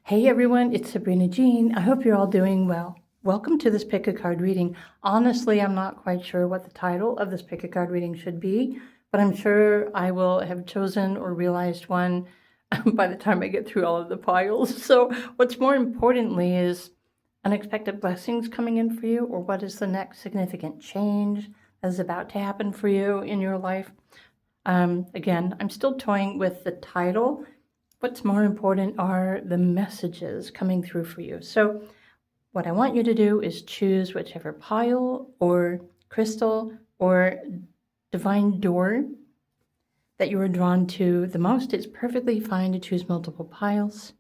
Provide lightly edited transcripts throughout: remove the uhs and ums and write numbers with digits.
Hey everyone, it's Sabrina Jean. I hope you're all doing well. Welcome to this pick a card reading. Honestly, I'm not quite sure what the title of this pick a card reading should be, but I'm sure I will have chosen or realized one by the time I get through all of the piles. So what's more importantly is unexpected blessings coming in for you, or what is the next significant change that is about to happen for you in your life. Again, I'm still toying with the title. What's more important are the messages coming through for you. So what I want you to do is choose whichever pile or crystal or divine door that you are drawn to the most. It's perfectly fine to choose multiple piles.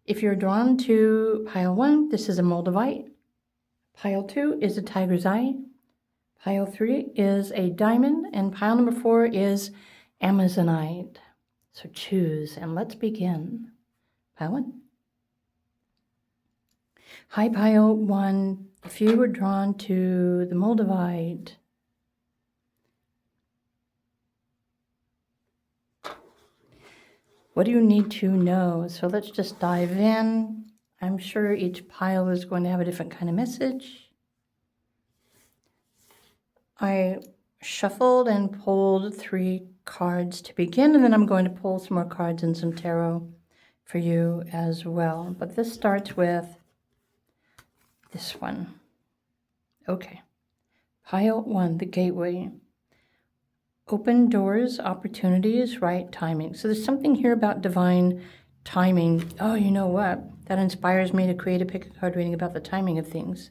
If you're drawn to pile 1, this is a Moldavite. Pile 2 is a tiger's eye. Pile 3 is a diamond. And pile number 4 is Amazonite. So choose, and let's begin. Pile 1. Hi, pile 1. If you were drawn to the Moldavite, what do you need to know? So let's just dive in. I'm sure each pile is going to have a different kind of message. I shuffled and pulled 3 cards to begin, and then I'm going to pull some more cards and some tarot for you as well. But this starts with this one. Okay. Pile 1, the gateway. Open doors, opportunities, right timing. So there's something here about divine timing. Oh, you know what? That inspires me to create a pick a card reading about the timing of things.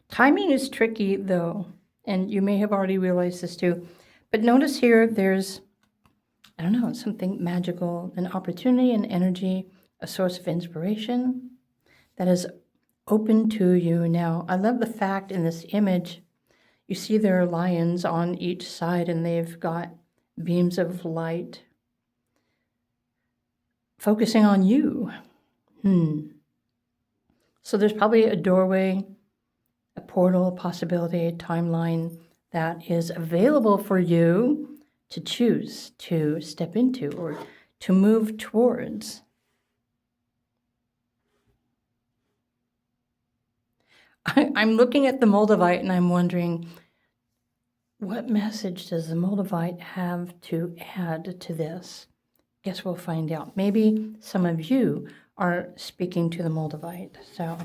Timing is tricky, though, and you may have already realized this too. But notice here there's, I don't know, something magical, an opportunity, an energy, a source of inspiration that is open to you now. I love the fact in this image, you see there are lions on each side and they've got beams of light focusing on you. So there's probably a doorway, a portal, a possibility, a timeline that is available for you to choose to step into or to move towards. I'm looking at the Moldavite and I'm wondering, what message does the Moldavite have to add to this? Guess we'll find out. Maybe some of you are speaking to the Moldavite, so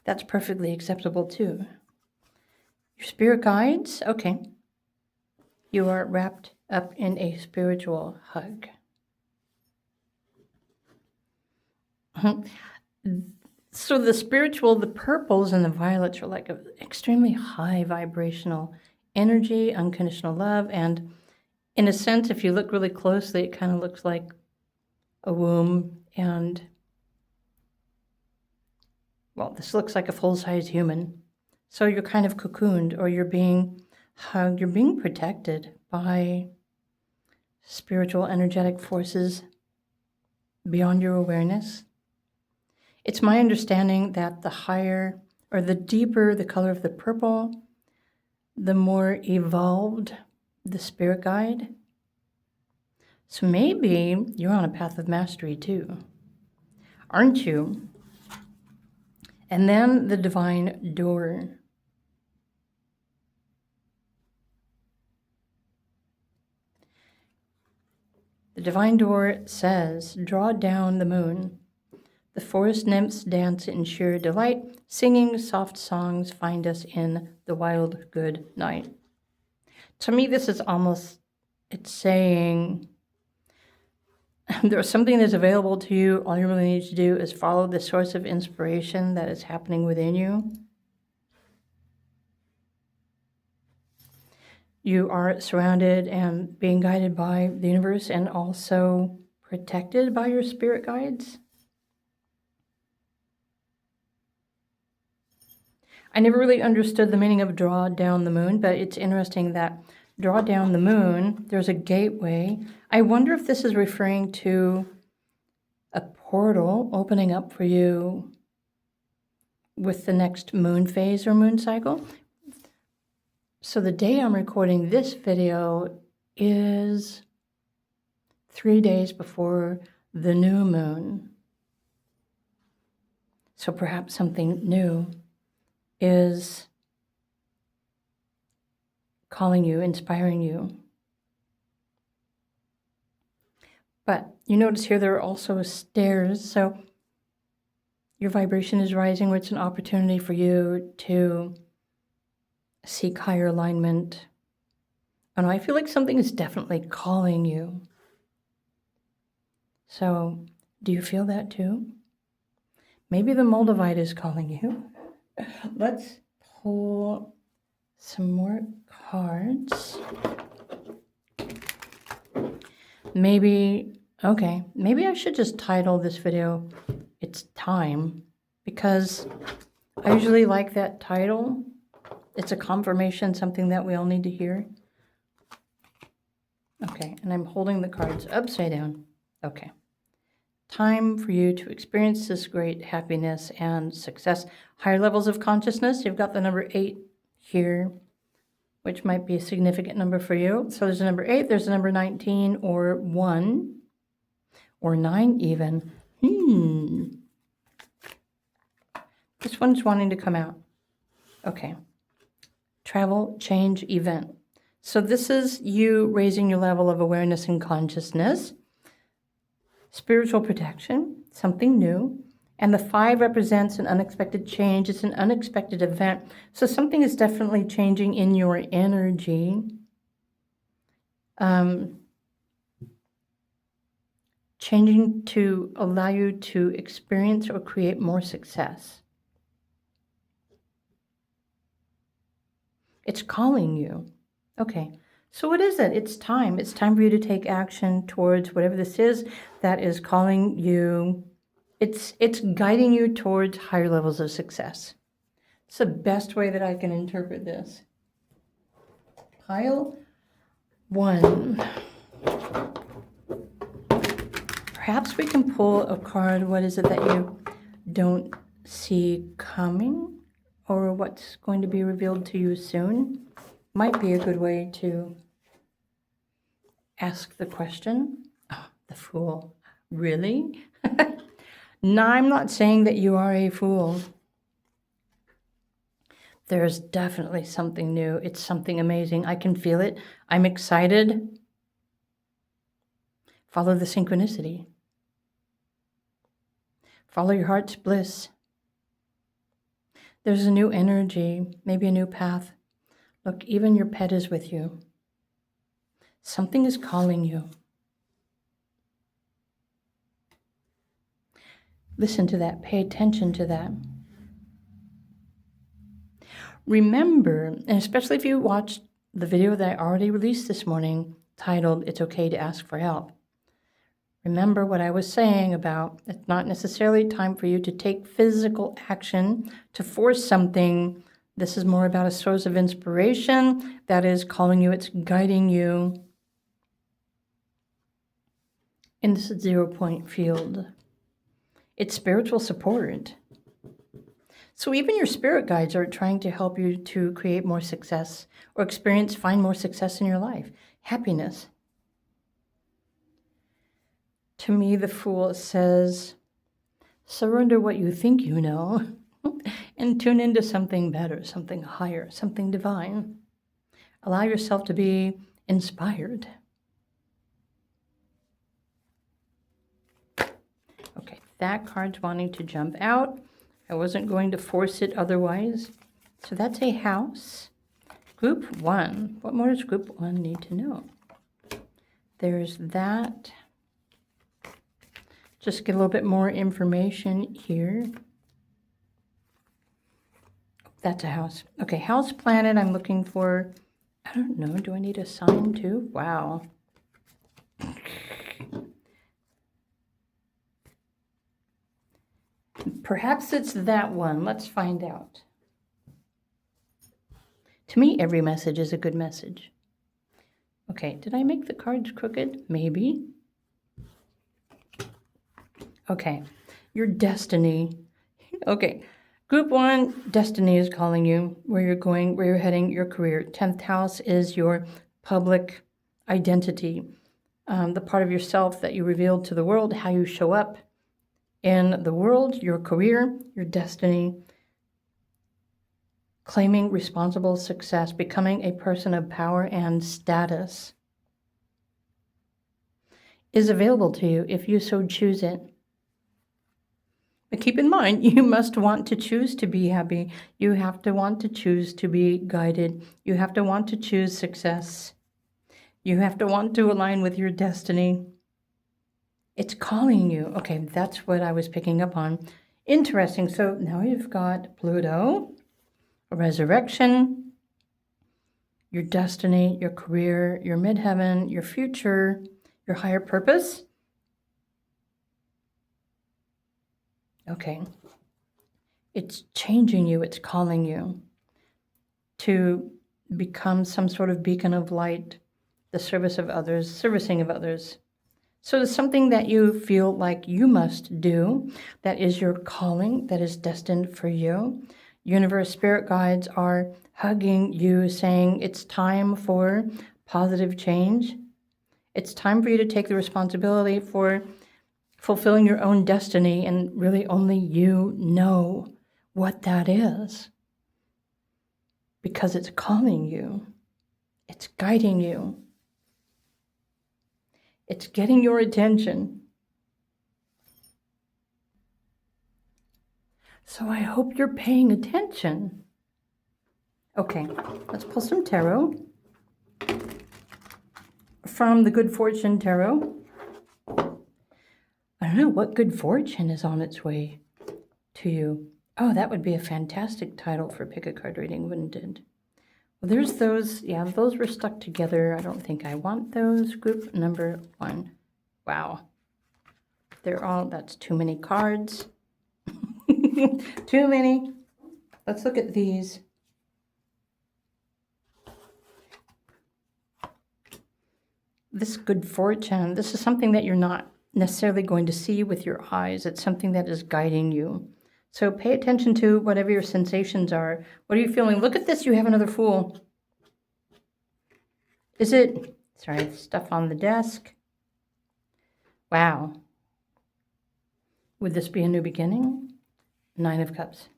that's perfectly acceptable too. Your spirit guides, okay. You are wrapped up in a spiritual hug. So the spiritual, the purples and the violets are like an extremely high vibrational energy, unconditional love, and in a sense, if you look really closely, it kind of looks like a womb, and well, this looks like a full-size human. So you're kind of cocooned, or you're being hugged, you're being protected by spiritual energetic forces beyond your awareness. It's my understanding that the higher or the deeper the color of the purple, the more evolved the spirit guide. So maybe you're on a path of mastery too, aren't you? And then the divine door. The divine door says, draw down the moon. The forest nymphs dance in sheer delight, singing soft songs find us in the wild good night. To me, this is almost, it's saying, there's something that's available to you. All you really need to do is follow the source of inspiration that is happening within you. You are surrounded and being guided by the universe and also protected by your spirit guides. I never really understood the meaning of draw down the moon, but it's interesting that draw down the moon, there's a gateway. I wonder if this is referring to a portal opening up for you with the next moon phase or moon cycle. So the day I'm recording this video is 3 days before the new moon. So perhaps something new is calling you, inspiring you. But you notice here there are also stairs, so your vibration is rising, where it's an opportunity for you to seek higher alignment. And I feel like something is definitely calling you. So, do you feel that too? Maybe the Moldavite is calling you. Let's pull some more cards. Maybe I should just title this video, It's Time, because I usually like that title. It's a confirmation, something that we all need to hear. Okay, and I'm holding the cards upside down. Okay. Time for you to experience this great happiness and success. Higher levels of consciousness. You've got the number 8 here, which might be a significant number for you. So there's a number 8, there's a number 19, or 1, or 9 even. This one's wanting to come out. Okay. Travel, change, event. So this is you raising your level of awareness and consciousness. Spiritual protection, something new. And the 5 represents an unexpected change. It's an unexpected event. So something is definitely changing in your energy. Changing to allow you to experience or create more success. It's calling you. Okay. So what is it? It's time. It's time for you to take action towards whatever this is that is calling you. It's guiding you towards higher levels of success. It's the best way that I can interpret this. Pile 1. Perhaps we can pull a card. What is it that you don't see coming? Or what's going to be revealed to you soon? Might be a good way to ask the question. Oh, the Fool. Really? No, I'm not saying that you are a fool. There's definitely something new. It's something amazing. I can feel it. I'm excited. Follow the synchronicity. Follow your heart's bliss. There's a new energy, maybe a new path. Look, even your pet is with you. Something is calling you. Listen to that. Pay attention to that. Remember, and especially if you watched the video that I already released this morning, titled, It's Okay to Ask for Help. Remember what I was saying about it's not necessarily time for you to take physical action to force something. This is more about a source of inspiration that is calling you, it's guiding you in this 0-point field. It's spiritual support. So even your spirit guides are trying to help you to create more success or find more success in your life. Happiness. To me, the Fool says, surrender what you think you know and tune into something better, something higher, something divine. Allow yourself to be inspired. Okay, that card's wanting to jump out. I wasn't going to force it otherwise. So that's a house. Group 1. What more does Group 1 need to know? There's that. Just get a little bit more information here. That's a house. Okay, house planet, I'm looking for, I don't know, do I need a sign too? Wow. Perhaps it's that one. Let's find out. To me, every message is a good message. Okay, did I make the cards crooked? Maybe. Okay, your destiny. Okay, Group 1, destiny is calling you, where you're going, where you're heading, your career. 10th house is your public identity, the part of yourself that you reveal to the world, how you show up in the world, your career, your destiny, claiming responsible success, becoming a person of power and status is available to you if you so choose it. But keep in mind, you must want to choose to be happy. You have to want to choose to be guided. You have to want to choose success. You have to want to align with your destiny. It's calling you. Okay, that's what I was picking up on. Interesting. So now you've got Pluto, resurrection, your destiny, your career, your midheaven, your future, your higher purpose. Okay. It's changing you. It's calling you to become some sort of beacon of light, the service of others, servicing of others. So it's something that you feel like you must do, that is your calling, that is destined for you. Universe spirit guides are hugging you, saying it's time for positive change. It's time for you to take the responsibility for fulfilling your own destiny, and really only you know what that is. Because it's calling you. It's guiding you. It's getting your attention. So I hope you're paying attention. Okay, let's pull some tarot from the Good Fortune Tarot. I don't know what good fortune is on its way to you. Oh, that would be a fantastic title for Pick a Card Reading, wouldn't it? Well, there's those. Yeah, those were stuck together. I don't think I want those. Group number 1. Wow. That's too many cards. Too many. Let's look at these. This good fortune, this is something that you're not necessarily going to see with your eyes. It's something that is guiding you. So pay attention to whatever your sensations are. What are you feeling? Look at this. You have another Fool. Is it, sorry, stuff on the desk. Wow. Would this be a new beginning? 9 of Cups.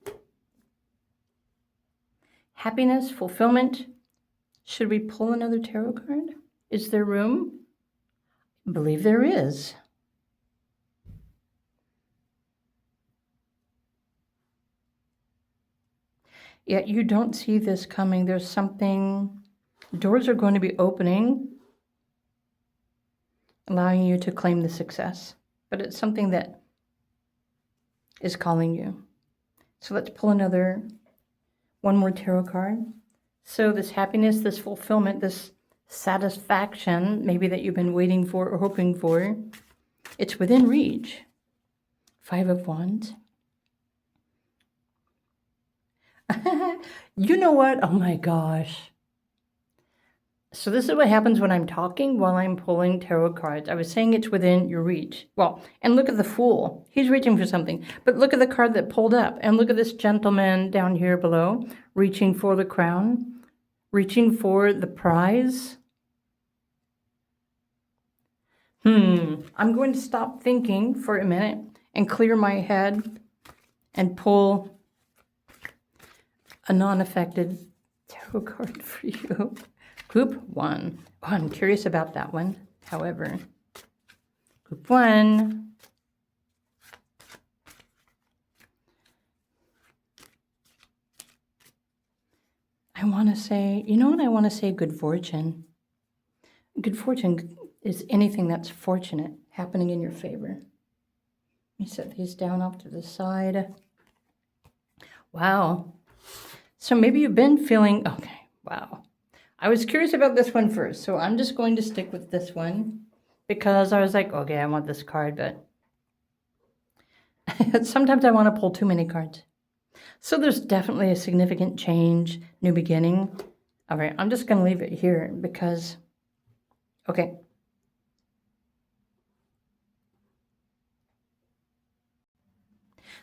Happiness, fulfillment. Should we pull another tarot card? Is there room? I believe there is. Yet you don't see this coming. There's something, doors are going to be opening, allowing you to claim the success. But it's something that is calling you. So let's pull one more tarot card. So this happiness, this fulfillment, this satisfaction, maybe that you've been waiting for or hoping for, it's within reach. 5 of Wands. You know what? Oh my gosh. So this is what happens when I'm talking while I'm pulling tarot cards. I was saying it's within your reach. Well, and look at the Fool. He's reaching for something. But look at the card that pulled up. And look at this gentleman down here below, reaching for the crown, reaching for the prize. I'm going to stop thinking for a minute and clear my head and pull a non-affected tarot card for you. Group 1. Oh, I'm curious about that one. However, Group 1. I want to say, you know what I want to say? Good fortune. Good fortune is anything that's fortunate happening in your favor. Let me set these down off to the side. Wow. So maybe you've been feeling, okay, wow. I was curious about this one first, so I'm just going to stick with this one because I was like, okay, I want this card, but sometimes I want to pull too many cards. So there's definitely a significant change, new beginning. All right, I'm just going to leave it here because, okay.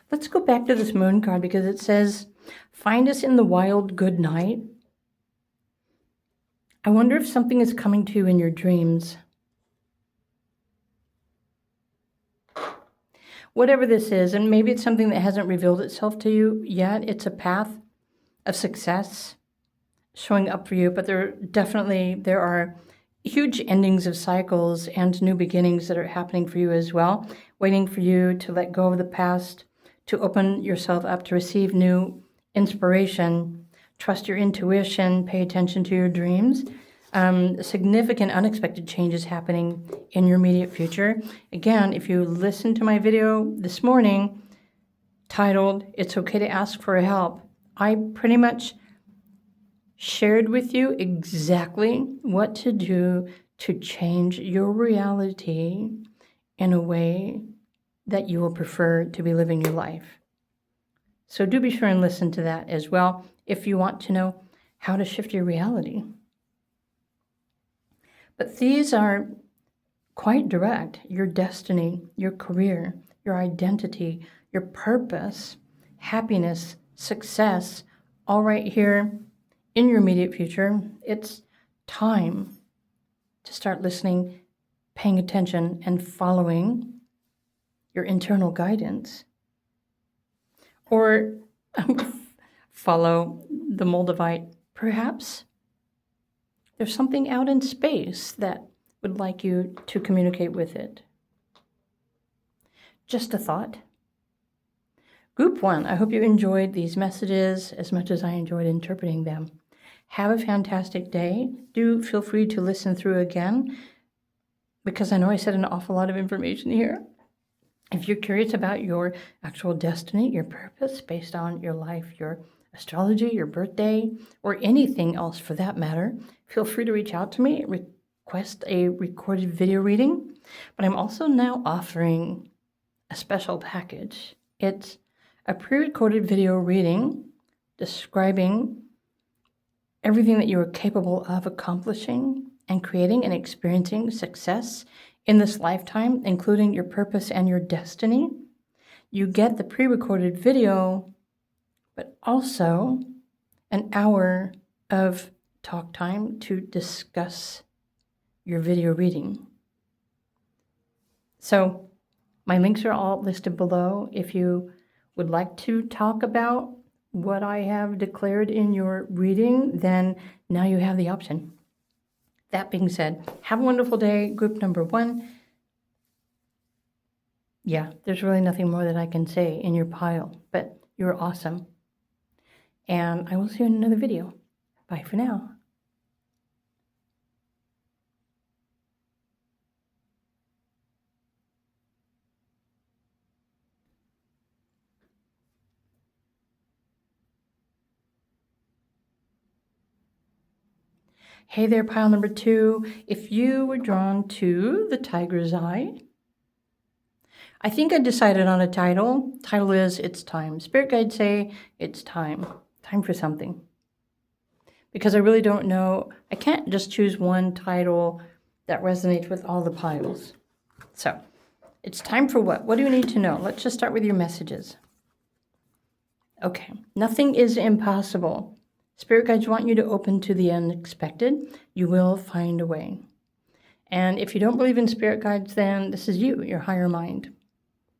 Let's go back to this Moon card because it says, find us in the wild good night. I wonder if something is coming to you in your dreams. whatever this is, and maybe it's something that hasn't revealed itself to you yet, it's a path of success showing up for you, but there are huge endings of cycles and new beginnings that are happening for you as well, waiting for you to let go of the past, to open yourself up to receive new inspiration, trust your intuition, pay attention to your dreams. Significant unexpected changes happening in your immediate future. Again, if you listen to my video this morning titled, "It's Okay to Ask for Help," I pretty much shared with you exactly what to do to change your reality in a way that you will prefer to be living your life. So do be sure and listen to that as well if you want to know how to shift your reality. But these are quite direct. Your destiny, your career, your identity, your purpose, happiness, success, all right here in your immediate future. It's time to start listening, paying attention, and following your internal guidance. Or follow the Moldavite, perhaps. There's something out in space that would like you to communicate with it. Just a thought. Group 1, I hope you enjoyed these messages as much as I enjoyed interpreting them. Have a fantastic day. Do feel free to listen through again, because I know I said an awful lot of information here. If you're curious about your actual destiny, your purpose based on your life, your astrology, your birthday, or anything else for that matter, feel free to reach out to me, request a recorded video reading. But I'm also now offering a special package. It's a pre-recorded video reading describing everything that you are capable of accomplishing and creating and experiencing success in this lifetime, including your purpose and your destiny. You get the pre-recorded video, but also an hour of talk time to discuss your video reading. So my links are all listed below. If you would like to talk about what I have declared in your reading, then now you have the option. That being said, have a wonderful day, group number 1. Yeah, there's really nothing more that I can say in your pile, but you're awesome. And I will see you in another video. Bye for now. Hey there, pile number 2. If you were drawn to the tiger's eye, I think I decided on a title. Title is It's Time. Spirit guides say it's time. Time for something. Because I really don't know. I can't just choose one title that resonates with all the piles. So, it's time for what? What do you need to know? Let's just start with your messages. Okay. Nothing is impossible. Spirit guides want you to open to the unexpected. You will find a way. And if you don't believe in spirit guides, then this is you, your higher mind,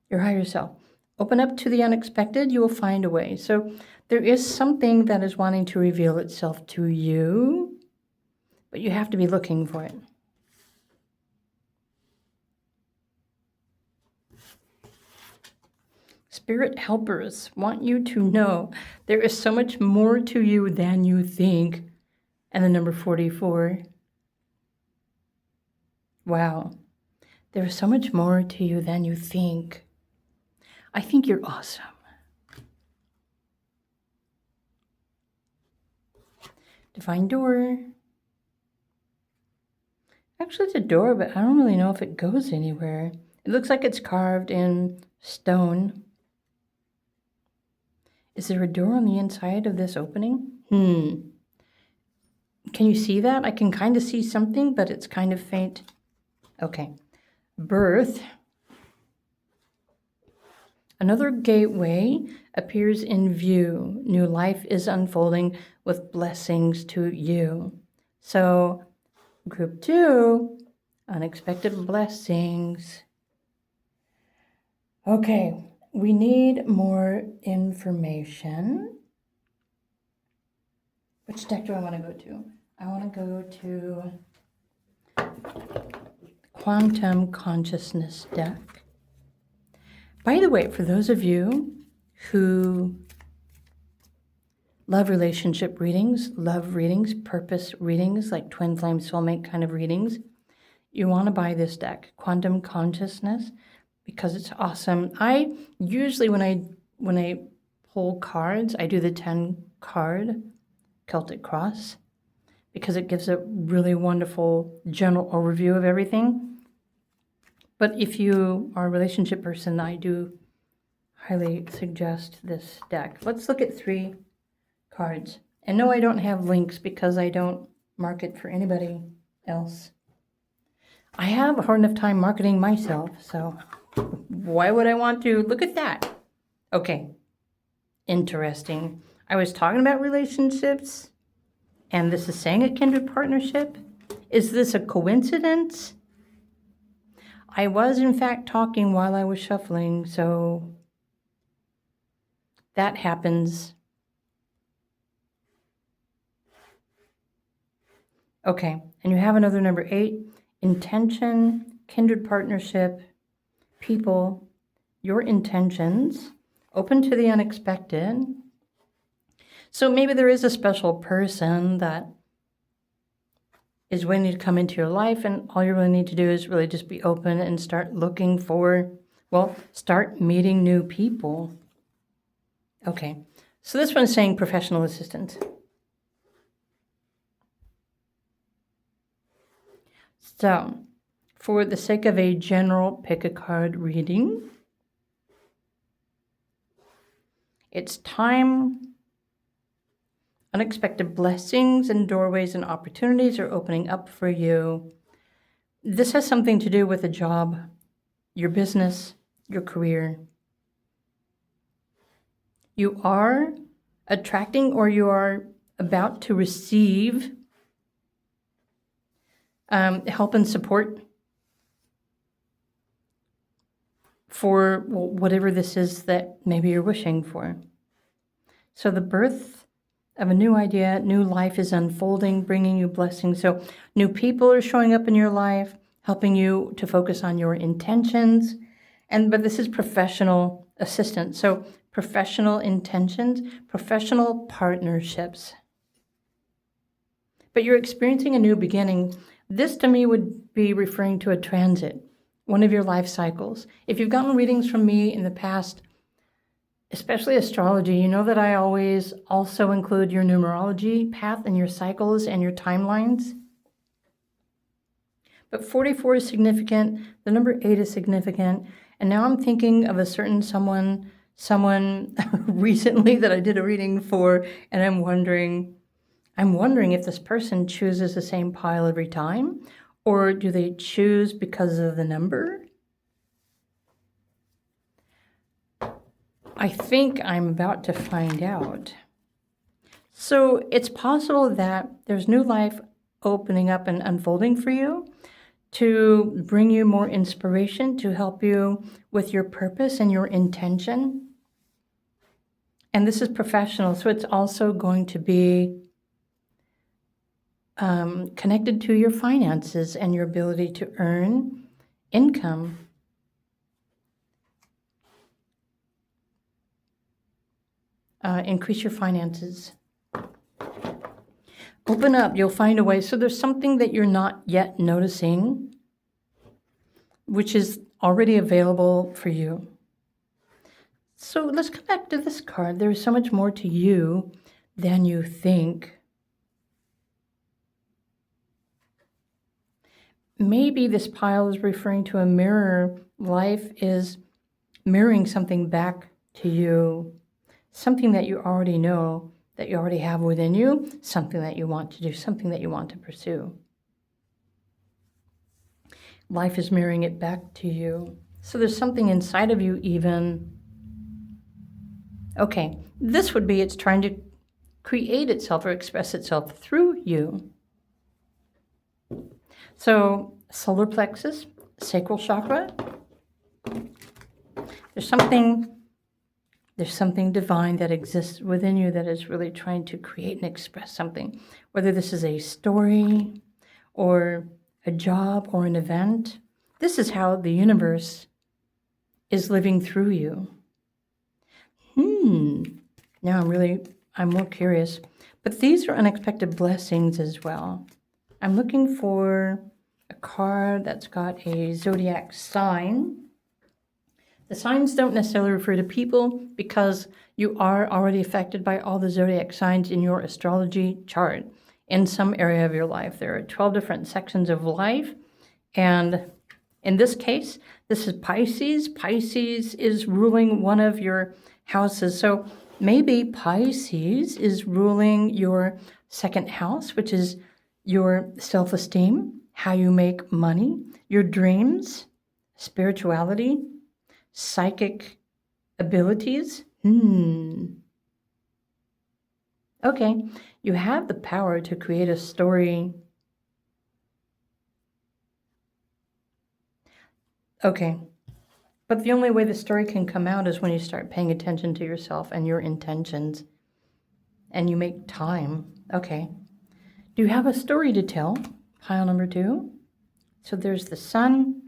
your higher self. Open up to the unexpected, you will find a way. So there is something that is wanting to reveal itself to you, but you have to be looking for it. Spirit helpers want you to know there is so much more to you than you think. And the number 44. Wow. There is so much more to you than you think. I think you're awesome. Divine door. Actually, it's a door, but I don't really know if it goes anywhere. It looks like it's carved in stone. Is there a door on the inside of this opening? Can you see that? I can kind of see something, but it's kind of faint. Okay. Birth. Another gateway appears in view. New life is unfolding with blessings to you. So, group 2, unexpected blessings. Okay, we need more information. Which deck do I want to go to? I want to go to Quantum Consciousness deck. By the way, for those of you who love relationship readings, love readings, purpose readings, like twin flame soulmate kind of readings, you want to buy this deck, Quantum Consciousness, because it's awesome. I usually, when I pull cards, I do the 10 card Celtic Cross, because it gives a really wonderful general overview of everything. But if you are a relationship person, I do highly suggest this deck. Let's look at 3 cards. And no, I don't have links because I don't market for anybody else. I have a hard enough time marketing myself, so why would I want to? Look at that. Okay, interesting. I was talking about relationships, and this is saying a kindred partnership. Is this a coincidence? I was, in fact, talking while I was shuffling, so that happens. Okay, and you have another number 8, intention, kindred partnership, people, your intentions, open to the unexpected. So maybe there is a special person that is waiting to come into your life, and all you really need to do is really just be open and start looking for, well, start meeting new people. Okay, so this one's saying professional assistant. So, for the sake of a general pick a card reading, it's time. Unexpected blessings and doorways and opportunities are opening up for you. This has something to do with a job, your business, your career. You are attracting, or you are about to receive help and support for whatever this is that maybe you're wishing for. So the birth of a new idea, new life is unfolding, bringing you blessings. So new people are showing up in your life, helping you to focus on your intentions. But this is professional assistance. So professional intentions, professional partnerships. But you're experiencing a new beginning. This to me would be referring to a transit, one of your life cycles. If you've gotten readings from me in the past, especially astrology, you know that I always also include your numerology path and your cycles and your timelines. But 44 is significant, the number 8 is significant, and now I'm thinking of a certain someone recently that I did a reading for, and I'm wondering if this person chooses the same pile every time, or do they choose because of the number? I think I'm about to find out. So it's possible that there's new life opening up and unfolding for you to bring you more inspiration, to help you with your purpose and your intention. And this is professional, so it's also going to be connected to your finances and your ability to earn income. Increase your finances. Open up, you'll find a way. So there's something that you're not yet noticing, which is already available for you. So let's come back to this card. There's so much more to you than you think. Maybe this pile is referring to a mirror. Life is mirroring something back to you, something that you already know, that you already have within you, something that you want to do, something that you want to pursue. Life is mirroring it back to you. So there's something inside of you even. Okay, this would be it's trying to create itself or express itself through you. So solar plexus, sacral chakra. There's something divine that exists within you that is really trying to create and express something, whether this is a story or a job or an event. This is how the universe is living through you. Now I'm more curious. But these are unexpected blessings as well. I'm looking for a card that's got a zodiac sign. The signs don't necessarily refer to people because you are already affected by all the zodiac signs in your astrology chart in some area of your life. There are 12 different sections of life. And in this case, this is Pisces. Pisces is ruling one of your houses. So maybe Pisces is ruling your second house, which is your self-esteem, how you make money, your dreams, spirituality, psychic abilities. Okay, you have the power to create a story. Okay, but the only way the story can come out is when you start paying attention to yourself and your intentions, and you make time. Okay, do you have a story to tell? Pile number 2. So there's the sun.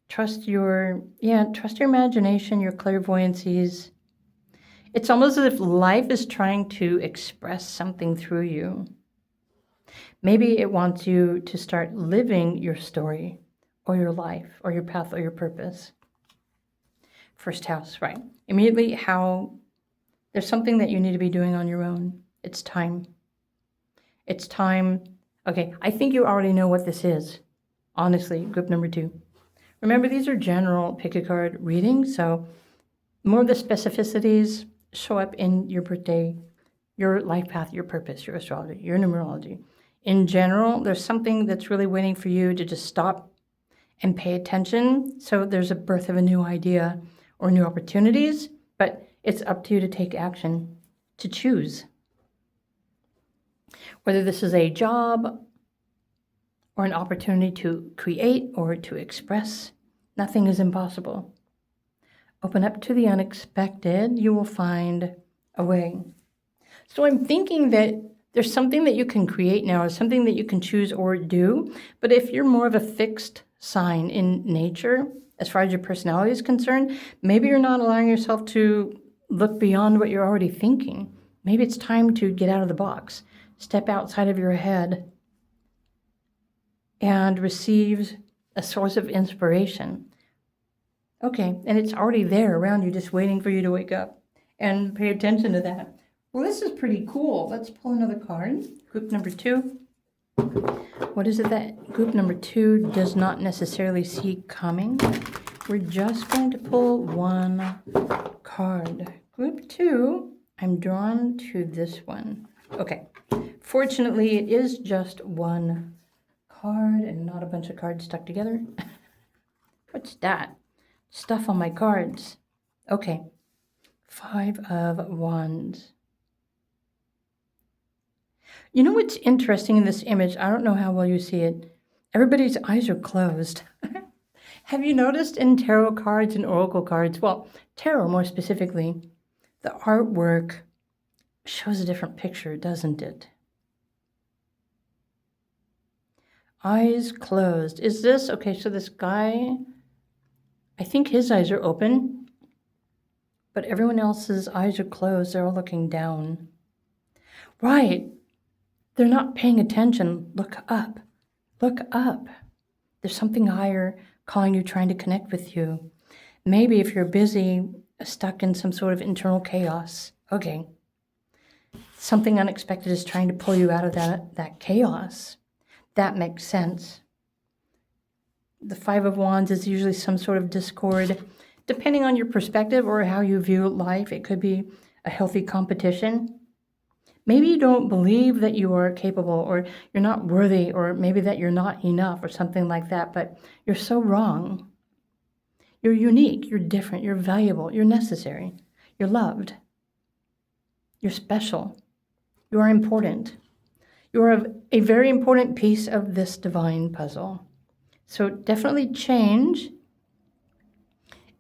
Trust your imagination, your clairvoyancies. It's almost as if life is trying to express something through you. Maybe it wants you to start living your story or your life or your path or your purpose. First house, right. Immediately how there's something that you need to be doing on your own. It's time. It's time. Okay, I think you already know what this is. Honestly, group number 2. Remember, these are general pick-a-card readings, so more of the specificities show up in your birthday, your life path, your purpose, your astrology, your numerology. In general, there's something that's really waiting for you to just stop and pay attention. So there's a birth of a new idea or new opportunities, but it's up to you to take action, to choose. Whether this is a job or an opportunity to create or to express, nothing is impossible. Open up to the unexpected, you will find a way. So I'm thinking that there's something that you can create now, or something that you can choose or do, but if you're more of a fixed sign in nature, as far as your personality is concerned, maybe you're not allowing yourself to look beyond what you're already thinking. Maybe it's time to get out of the box, step outside of your head, and receive a source of inspiration. Okay, and it's already there around you, just waiting for you to wake up and pay attention to that. Well, this is pretty cool. Let's pull another card. Group number 2. What is it that group number 2 does not necessarily see coming? We're just going to pull one card. Group 2, I'm drawn to this one. Okay, fortunately, it is just one card and not a bunch of cards stuck together. What's that? Stuff on my cards. Okay, 5 of Wands. You know what's interesting in this image? I don't know how well you see it. Everybody's eyes are closed. Have you noticed in tarot cards and oracle cards, well, tarot more specifically, the artwork shows a different picture, doesn't it? Eyes closed. Is this, okay, so this guy, I think his eyes are open, but everyone else's eyes are closed. They're all looking down. Right. They're not paying attention. Look up. Look up. There's something higher calling you, trying to connect with you. Maybe if you're busy, stuck in some sort of internal chaos, okay, something unexpected is trying to pull you out of that chaos. That makes sense. The 5 of Wands is usually some sort of discord. Depending on your perspective or how you view life, it could be a healthy competition. Maybe you don't believe that you are capable, or you're not worthy, or maybe that you're not enough or something like that, but you're so wrong. You're unique, you're different, you're valuable, you're necessary, you're loved, you're special, you are important. You are a very important piece of this divine puzzle. So definitely change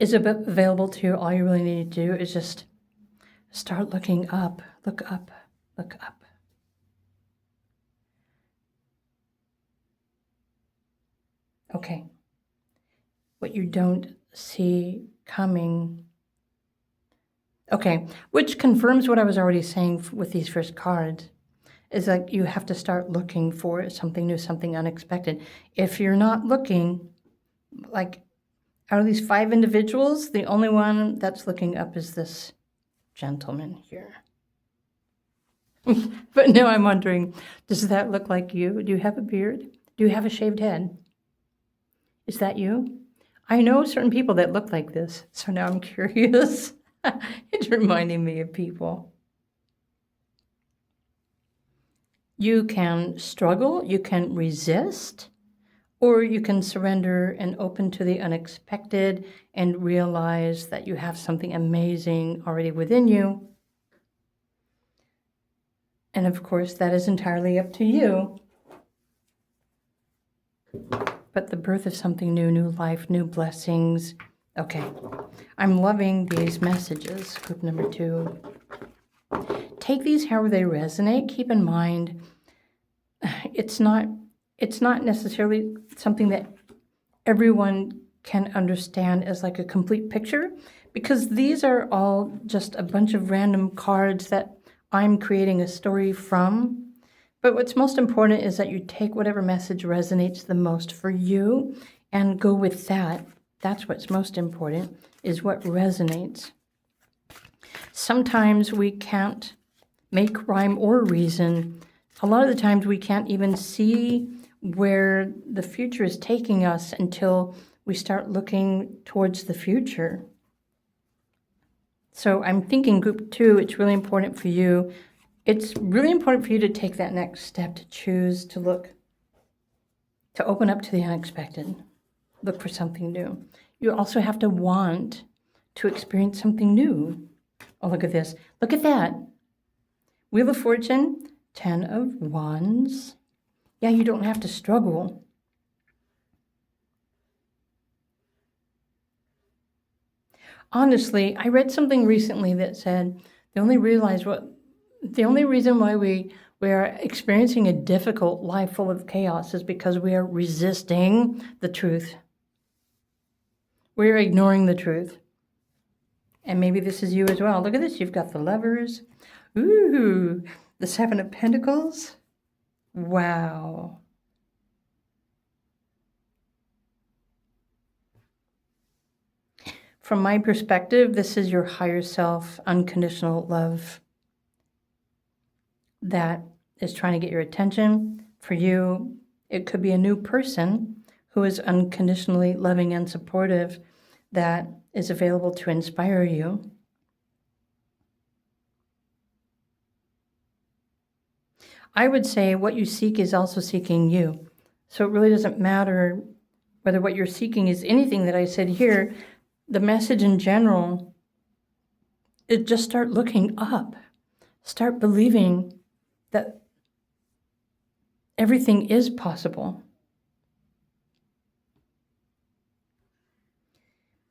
is available to you, all you really need to do is just start looking up, look up, look up. Okay. What you don't see coming. Okay, which confirms what I was already saying with these first cards, is like you have to start looking for something new, something unexpected. If you're not looking, like out of these 5 individuals, the only one that's looking up is this gentleman here. But now I'm wondering, does that look like you? Do you have a beard? Do you have a shaved head? Is that you? I know certain people that look like this, so now I'm curious. It's reminding me of people. You can struggle, you can resist, or you can surrender and open to the unexpected and realize that you have something amazing already within you. And of course, that is entirely up to you. But the birth of something new, new life, new blessings. Okay, I'm loving these messages, group number 2. Take these however they resonate. Keep in mind, it's not necessarily something that everyone can understand as like a complete picture, because these are all just a bunch of random cards that I'm creating a story from. But what's most important is that you take whatever message resonates the most for you and go with that. That's what's most important, is what resonates. Sometimes we can't make rhyme or reason. A lot of the times we can't even see where the future is taking us until we start looking towards the future. So I'm thinking group 2, it's really important for you. It's really important for you to take that next step, to choose to look, to open up to the unexpected, look for something new. You also have to want to experience something new. Oh, look at this. Look at that. Wheel of Fortune, 10 of Wands. Yeah, you don't have to struggle. Honestly, I read something recently that said the only reason why we are experiencing a difficult life full of chaos is because we are resisting the truth. We're ignoring the truth. And maybe this is you as well. Look at this. You've got the Lovers. Ooh, the 7 of Pentacles. Wow. From my perspective, this is your higher self, unconditional love that is trying to get your attention. For you, it could be a new person who is unconditionally loving and supportive that is available to inspire you. I would say what you seek is also seeking you. So it really doesn't matter whether what you're seeking is anything that I said here. The message in general is just start looking up. Start believing that everything is possible.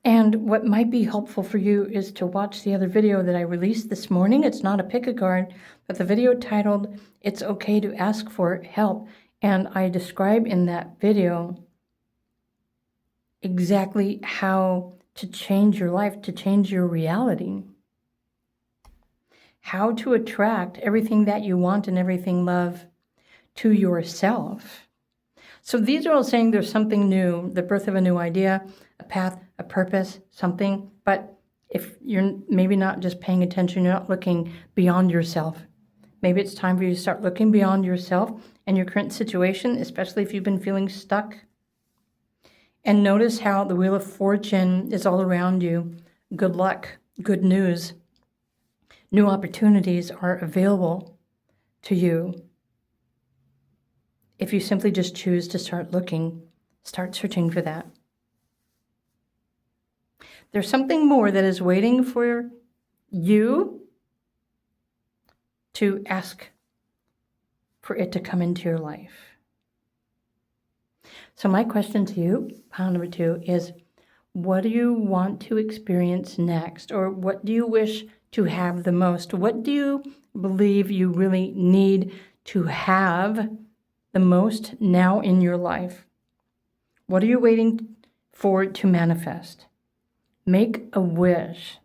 And what might be helpful for you is to watch the other video that I released this morning. It's not a pick a card, but the video titled, "It's Okay to Ask for Help." And I describe in that video exactly how to change your life, to change your reality. How to attract everything that you want and everything love to yourself. So these are all saying there's something new, the birth of a new idea, a path, a purpose, something. But if you're maybe not just paying attention, you're not looking beyond yourself. Maybe it's time for you to start looking beyond yourself and your current situation, especially if you've been feeling stuck. And notice how the Wheel of Fortune is all around you. Good luck, good news. New opportunities are available to you if you simply just choose to start looking, start searching for that. There's something more that is waiting for you to ask for it to come into your life. So my question to you, pile number 2, is What do you want to experience next? Or what do you wish to have the most? What do you believe you really need to have the most now in your life? What are you waiting for to manifest? Make a wish.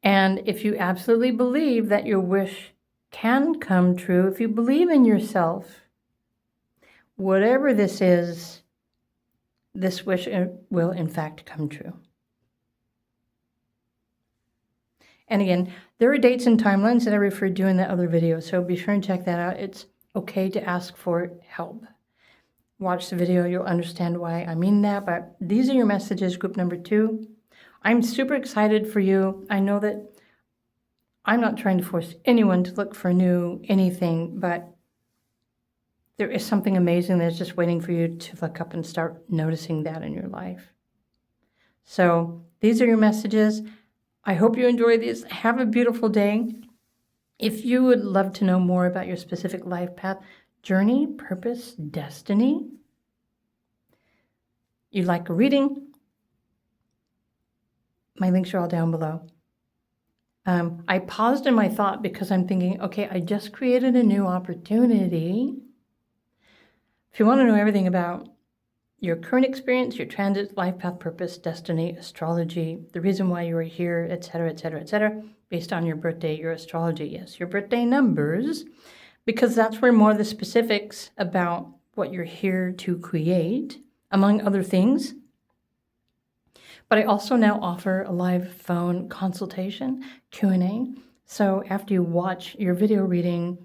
And if you absolutely believe that your wish can come true, if you believe in yourself, whatever this is, this wish will in fact come true. And again, there are dates and timelines that I referred to in that other video, so be sure and check that out. It's okay to ask for help. Watch the video, you'll understand why I mean that, but these are your messages, group number 2. I'm super excited for you. I know that I'm not trying to force anyone to look for new anything, but there is something amazing that's just waiting for you to look up and start noticing that in your life. So these are your messages. I hope you enjoy these. Have a beautiful day. If you would love to know more about your specific life path, journey, purpose, destiny, you'd like a reading, my links are all down below. I paused in my thought because I'm thinking, okay, I just created a new opportunity. If you want to know everything about your current experience, your transit, life path, purpose, destiny, astrology, the reason why you are here, etc., etc., etc., based on your birthday, your astrology, yes, your birthday numbers, because that's where more of the specifics about what you're here to create, among other things. But I also now offer a live phone consultation, Q&A. So after you watch your video reading,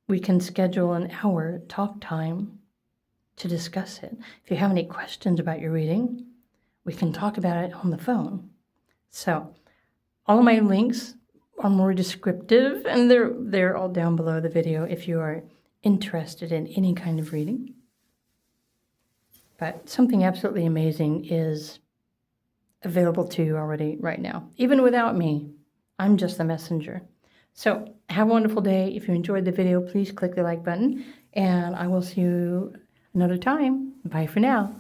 we can schedule an hour talk time to discuss it. If you have any questions about your reading, we can talk about it on the phone. So all of my links are more descriptive, and they're all down below the video if you are interested in any kind of reading. But something absolutely amazing is available to you already right now. Even without me, I'm just the messenger. So have a wonderful day. If you enjoyed the video, please click the like button, and I will see you another time. Bye for now.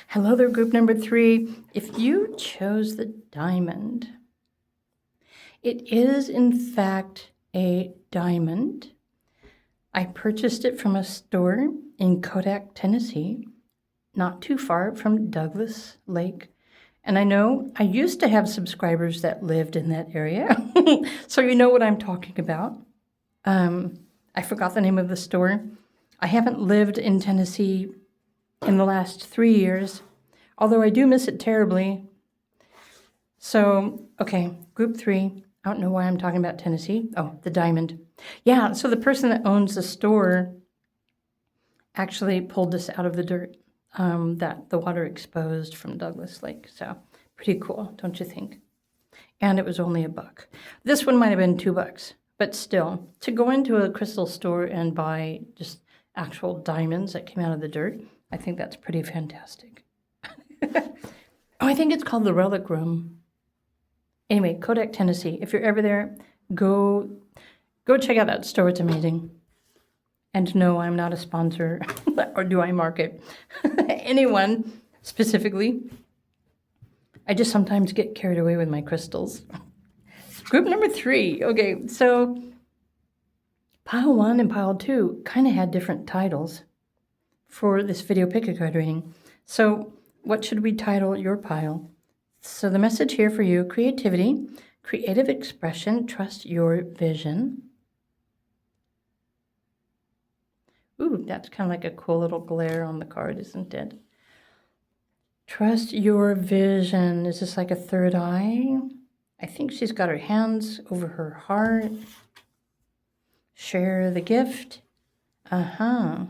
Hello there, group number 3. If you chose the diamond, it is in fact a diamond. I purchased it from a store in Kodak, Tennessee, not too far from Douglas Lake. And I know I used to have subscribers that lived in that area, so you know what I'm talking about. I forgot the name of the store. I haven't lived in Tennessee in the last 3 years, although I do miss it terribly. So, okay, group 3. I don't know why I'm talking about Tennessee. Oh, the diamond. Yeah, so the person that owns the store actually pulled this out of the dirt that the water exposed from Douglas Lake. So pretty cool, don't you think? And it was only $1. This one might have been $2, but still, to go into a crystal store and buy just actual diamonds that came out of the dirt, I think that's pretty fantastic. Oh, I think it's called the Relic Room. Anyway, Kodak, Tennessee. If you're ever there, go check out that store. It's amazing. And no, I'm not a sponsor, or do I market anyone specifically. I just sometimes get carried away with my crystals. Group number 3. Okay, so pile 1 and pile 2 kind of had different titles for this video pick a card reading. So what should we title your pile? So the message here for you, creativity, creative expression, trust your vision. Ooh, that's kind of like a cool little glare on the card, isn't it? Trust your vision. Is this like a third eye? I think she's got her hands over her heart. Share the gift. There's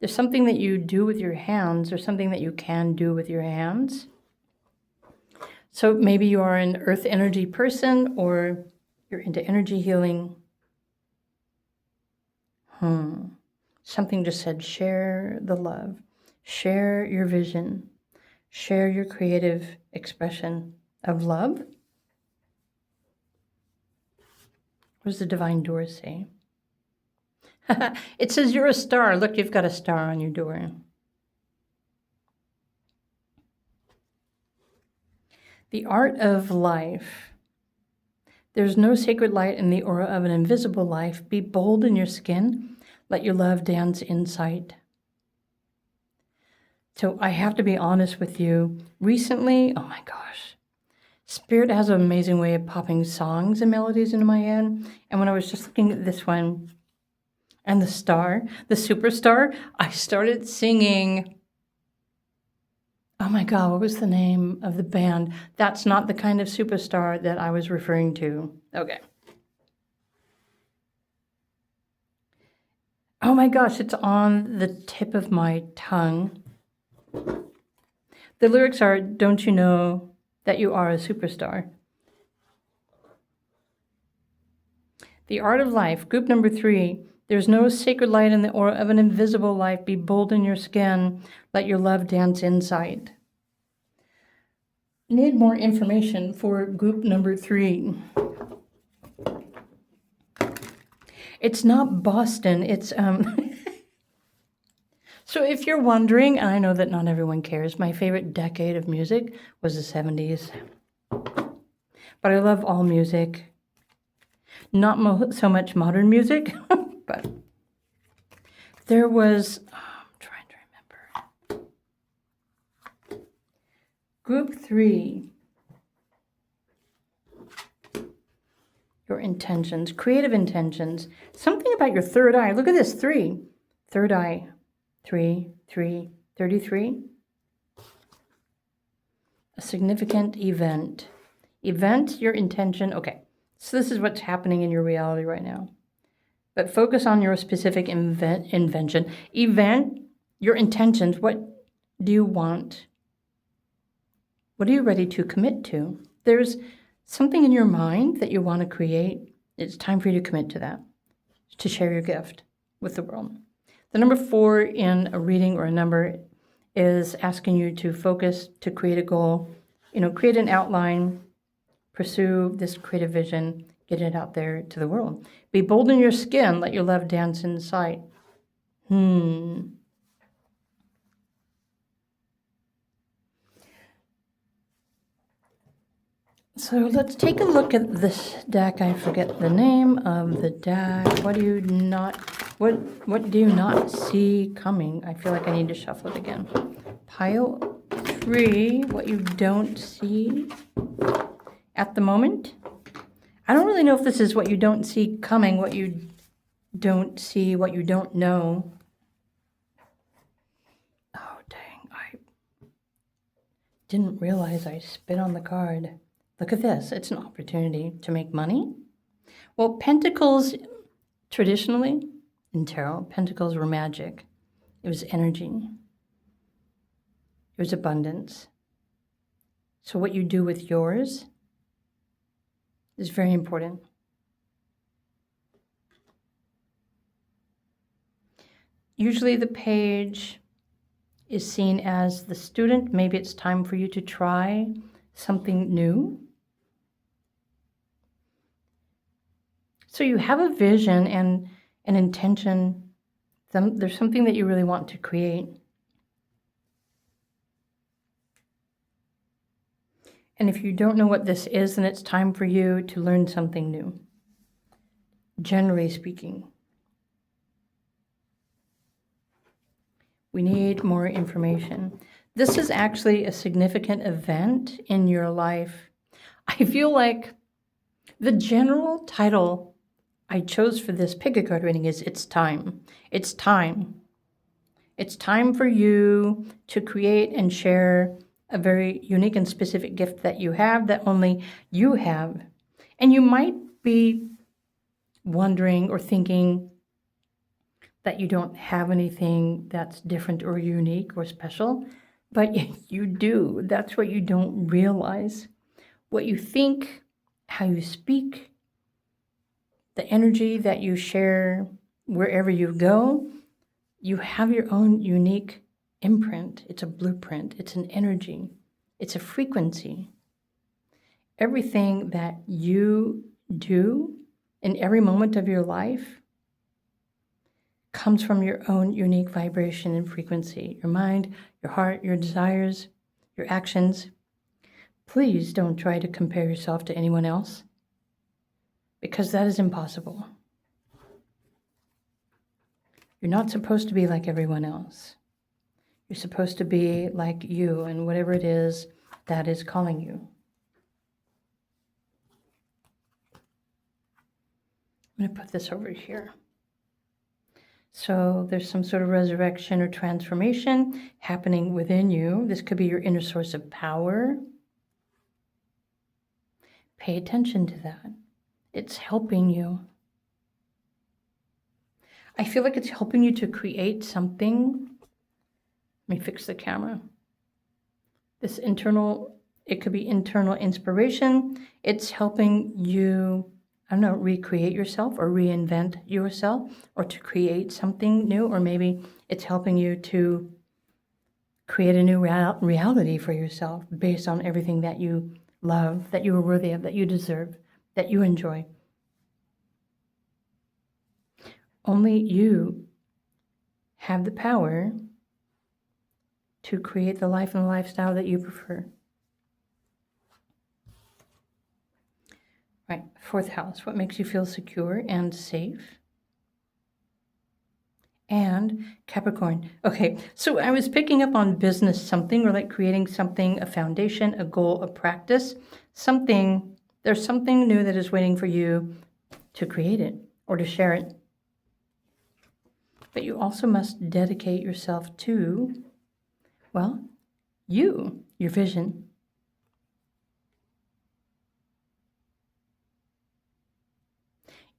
something that you do with your hands, or something that you can do with your hands. So maybe you are an earth energy person, or you're into energy healing. Something just said, share the love, share your vision, share your creative expression of love. What does the divine door say? It says you're a star. Look, you've got a star on your door. The art of life. There's no sacred light in the aura of an invisible life. Be bold in your skin. Let your love dance in sight. So I have to be honest with you. Recently, oh my gosh, Spirit has an amazing way of popping songs and melodies into my head. And when I was just looking at this one and the star, the superstar, I started singing. Oh my God, what was the name of the band? That's not the kind of superstar that I was referring to. Okay. Oh my gosh, it's on the tip of my tongue. The lyrics are, "Don't you know that you are a superstar?" The art of life, group number 3. There's no sacred light in the aura of an invisible life. Be bold in your skin. Let your love dance inside. Need more information for group number 3. It's not Boston, it's So if you're wondering, and I know that not everyone cares, my favorite decade of music was the 70s. But I love all music. Not so much modern music, but there was, I'm trying to remember. Group 3. Your intentions, creative intentions. Something about your third eye. Look at this, 3. Third eye. 3, 3, 33. A significant event. Event, your intention. Okay, so this is what's happening in your reality right now. But focus on your specific invention. Event, your intentions. What do you want? What are you ready to commit to? There's something in your mind that you want to create. It's time for you to commit to that, to share your gift with the world. The number 4 in a reading or a number is asking you to focus, to create a goal, create an outline, pursue this creative vision, get it out there to the world. Be bold in your skin, let your love dance in sight. So let's take a look at this deck. I forget the name of the deck. What do you not see coming? I feel like I need to shuffle it again. Pile 3, what you don't see at the moment. I don't really know if this is what you don't see coming, what you don't see, what you don't know. Oh, dang. I didn't realize I spit on the card. Look at this. It's an opportunity to make money. Well, pentacles, traditionally, in tarot, pentacles were magic. It was energy. It was abundance. So what you do with yours is very important. Usually the page is seen as the student. Maybe it's time for you to try something new. So you have a vision and an intention. There's something that you really want to create. And if you don't know what this is, then it's time for you to learn something new, generally speaking. We need more information. This is actually a significant event in your life. I feel like the general title I chose for this pick a card reading is It's Time. It's time. It's time for you to create and share a very unique and specific gift that you have, that only you have. And you might be wondering or thinking that you don't have anything that's different or unique or special, but you do. That's what you don't realize. What you think, how you speak, the energy that you share wherever you go, you have your own unique imprint. It's a blueprint. It's an energy. It's a frequency. Everything that you do in every moment of your life comes from your own unique vibration and frequency. Your mind, your heart, your desires, your actions. Please don't try to compare yourself to anyone else, because that is impossible. You're not supposed to be like everyone else. You're supposed to be like you and whatever it is that is calling you. I'm going to put this over here. So there's some sort of resurrection or transformation happening within you. This could be your inner source of power. Pay attention to that. It's helping you. I feel like it's helping you to create something. Let me fix the camera. This internal, it could be internal inspiration. It's helping you, I don't know, recreate yourself or reinvent yourself or to create something new, or maybe it's helping you to create a new reality for yourself based on everything that you love, that you are worthy of, that you deserve, that you enjoy. Only you have the power to create the life and the lifestyle that you prefer. Right, 4th house, what makes you feel secure and safe? And Capricorn. Okay, so I was picking up on business something, or like creating something, a foundation, a goal, a practice, something. There's something new that is waiting for you to create it or to share it. But you also must dedicate yourself to, well, your vision.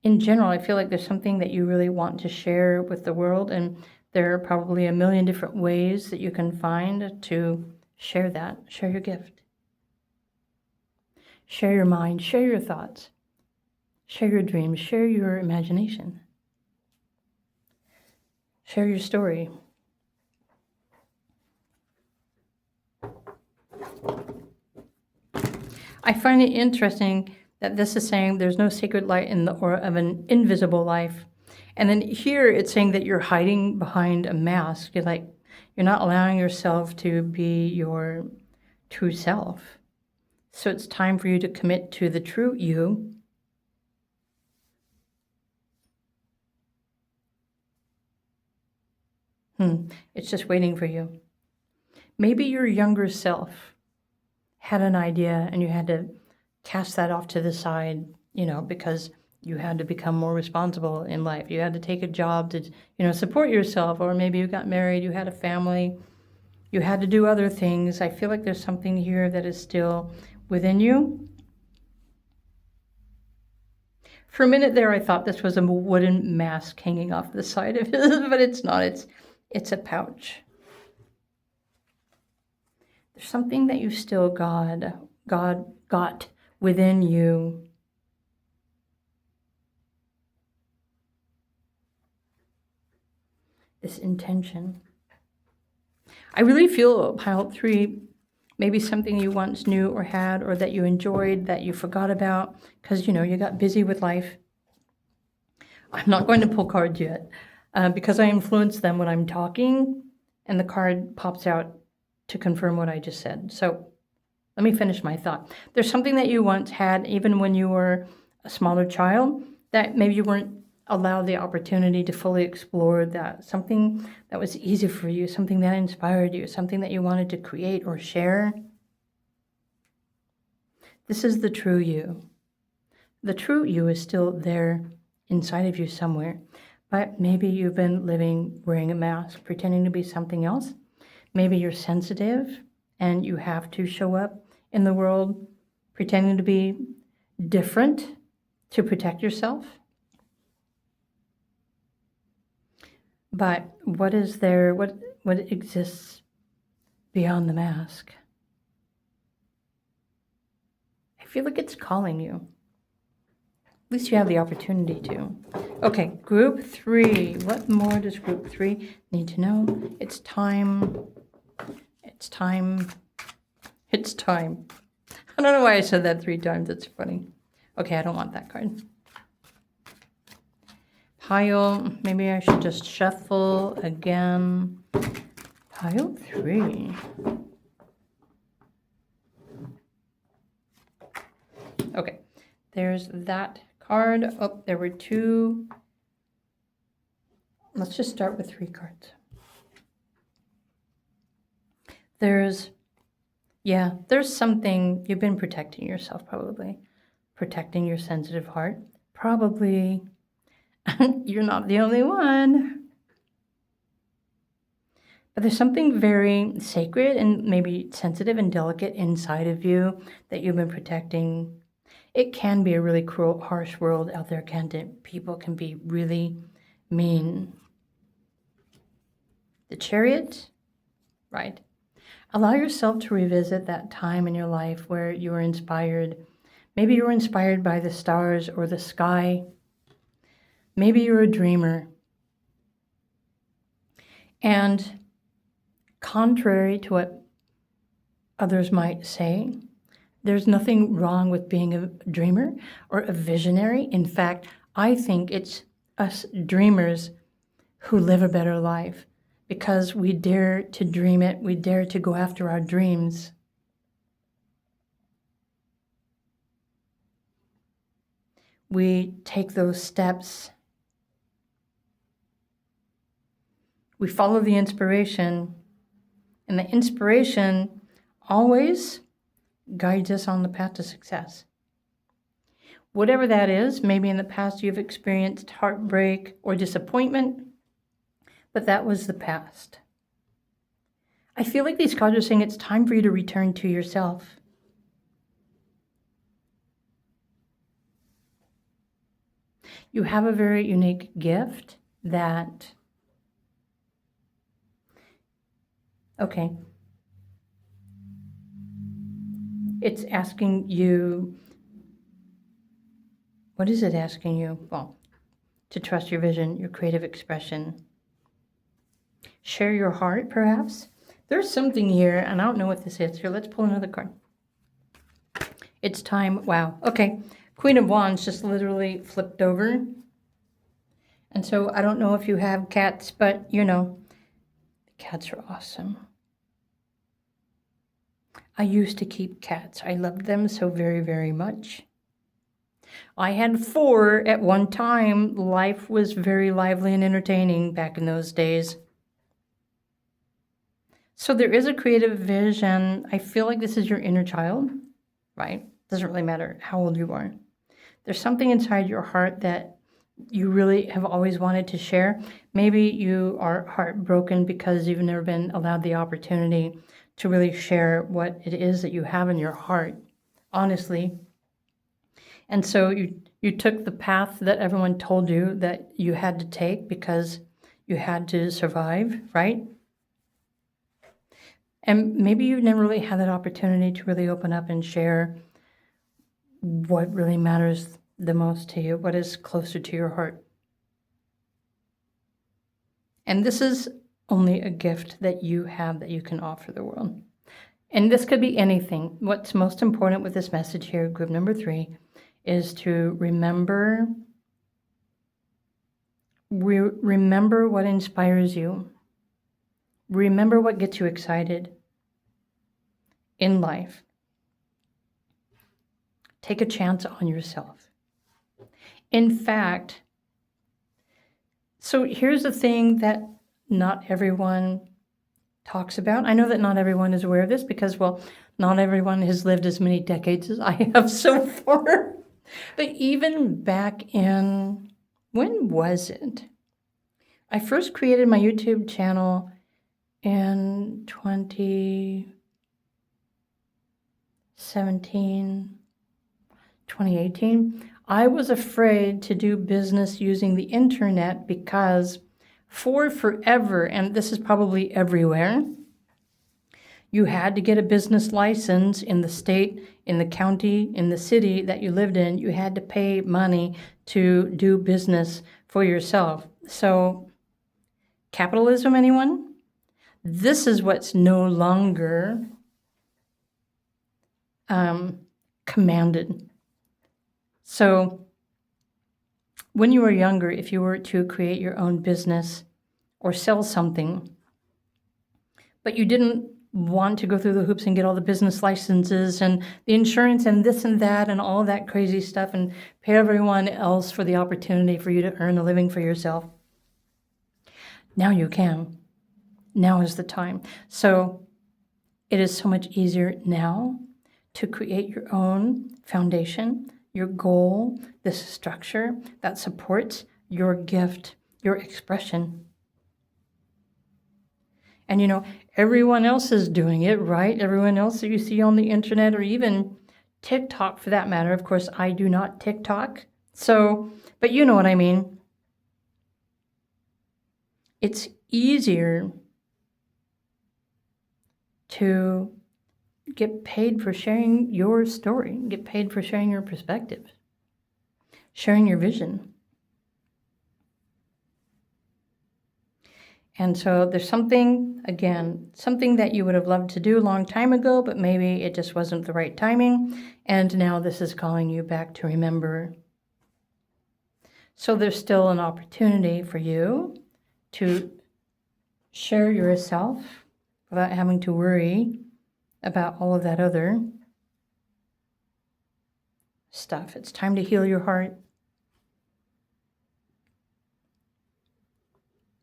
In general, I feel like there's something that you really want to share with the world, and there are probably a million different ways that you can find to share that, share your gift. Share your mind, share your thoughts, share your dreams, share your imagination. Share your story. I find it interesting that this is saying there's no sacred light in the aura of an invisible life. And then here it's saying that you're hiding behind a mask. You're not allowing yourself to be your true self. So it's time for you to commit to the true you. It's just waiting for you. Maybe your younger self had an idea and you had to cast that off to the side, because you had to become more responsible in life. You had to take a job to, support yourself, or maybe you got married, you had a family, you had to do other things. I feel like there's something here that is still within you. For a minute there, I thought this was a wooden mask hanging off the side of it, but it's not. It's a pouch. There's something that you still got within you. This intention. I really feel pile 3, maybe something you once knew or had, or that you enjoyed, that you forgot about, because, you got busy with life. I'm not going to pull cards yet, because I influence them when I'm talking, and the card pops out to confirm what I just said. So let me finish my thought. There's something that you once had, even when you were a smaller child, that maybe you weren't allowed the opportunity to fully explore, that something that was easy for you, something that inspired you, something that you wanted to create or share. This is the true you. The true you is still there inside of you somewhere, but maybe you've been living wearing a mask, pretending to be something else. Maybe you're sensitive and you have to show up in the world pretending to be different to protect yourself. But what is there, what exists beyond the mask? I feel like it's calling you. At least you have the opportunity to. Okay, group 3. What more does group 3 need to know? It's time. It's time. It's time. I don't know why I said that 3 times. It's funny. Okay, I don't want that card. Pile, maybe I should just shuffle again. Pile 3. Okay, there's that card. Oh, there were 2. Let's just start with 3 cards. There's something, you've been protecting yourself probably. Protecting your sensitive heart. Probably, you're not the only one. But there's something very sacred and maybe sensitive and delicate inside of you that you've been protecting. It can be a really cruel, harsh world out there, can't it? People can be really mean. The Chariot, right? Allow yourself to revisit that time in your life where you were inspired. Maybe you were inspired by the stars or the sky. Maybe you're a dreamer. And contrary to what others might say, there's nothing wrong with being a dreamer or a visionary. In fact, I think it's us dreamers who live a better life because we dare to dream it. We dare to go after our dreams. We take those steps. We follow the inspiration, and the inspiration always guides us on the path to success. Whatever that is, maybe in the past you've experienced heartbreak or disappointment, but that was the past. I feel like these cards are saying it's time for you to return to yourself. You have a very unique gift that, okay, it's asking you, what is it asking you? Well, to trust your vision, your creative expression. Share your heart, perhaps. There's something here, and I don't know what this is. Here, let's pull another card. It's time. Wow. Okay. Queen of Wands just literally flipped over. And so I don't know if you have cats, but you know, cats are awesome. I used to keep cats. I loved them so very, very much. I had 4 at one time. Life was very lively and entertaining back in those days. So there is a creative vision. I feel like this is your inner child, right? Doesn't really matter how old you are. There's something inside your heart that you really have always wanted to share. Maybe you are heartbroken because you've never been allowed the opportunity to really share what it is that you have in your heart, honestly. And so you took the path that everyone told you that you had to take because you had to survive, right? And maybe you never really had that opportunity to really open up and share what really matters the most to you, what is closer to your heart. And this is only a gift that you have that you can offer the world. And this could be anything. What's most important with this message here, group number 3, is to remember what inspires you. Remember what gets you excited in life. Take a chance on yourself. In fact, so here's the thing that not everyone talks about. I know that not everyone is aware of this because, well, not everyone has lived as many decades as I have so far. But even back in, when was it? I first created my YouTube channel in 2017, 2018. I was afraid to do business using the internet because for forever, and this is probably everywhere, you had to get a business license in the state, in the county, in the city that you lived in. You had to pay money to do business for yourself. So, capitalism, anyone? This is what's no longer commanded. So, when you were younger, if you were to create your own business or sell something, but you didn't want to go through the hoops and get all the business licenses and the insurance and this and that and all that crazy stuff and pay everyone else for the opportunity for you to earn a living for yourself, now you can. Now is the time. So it is so much easier now to create your own foundation, your goal, this structure that supports your gift, your expression. And you know, everyone else is doing it, right? Everyone else that you see on the internet or even TikTok for that matter. Of course, I do not TikTok. So, but you know what I mean. It's easier to get paid for sharing your story, get paid for sharing your perspective, sharing your vision. And so there's something, again, something that you would have loved to do a long time ago, but maybe it just wasn't the right timing. And now this is calling you back to remember. So there's still an opportunity for you to share yourself without having to worry about all of that other stuff. It's time to heal your heart.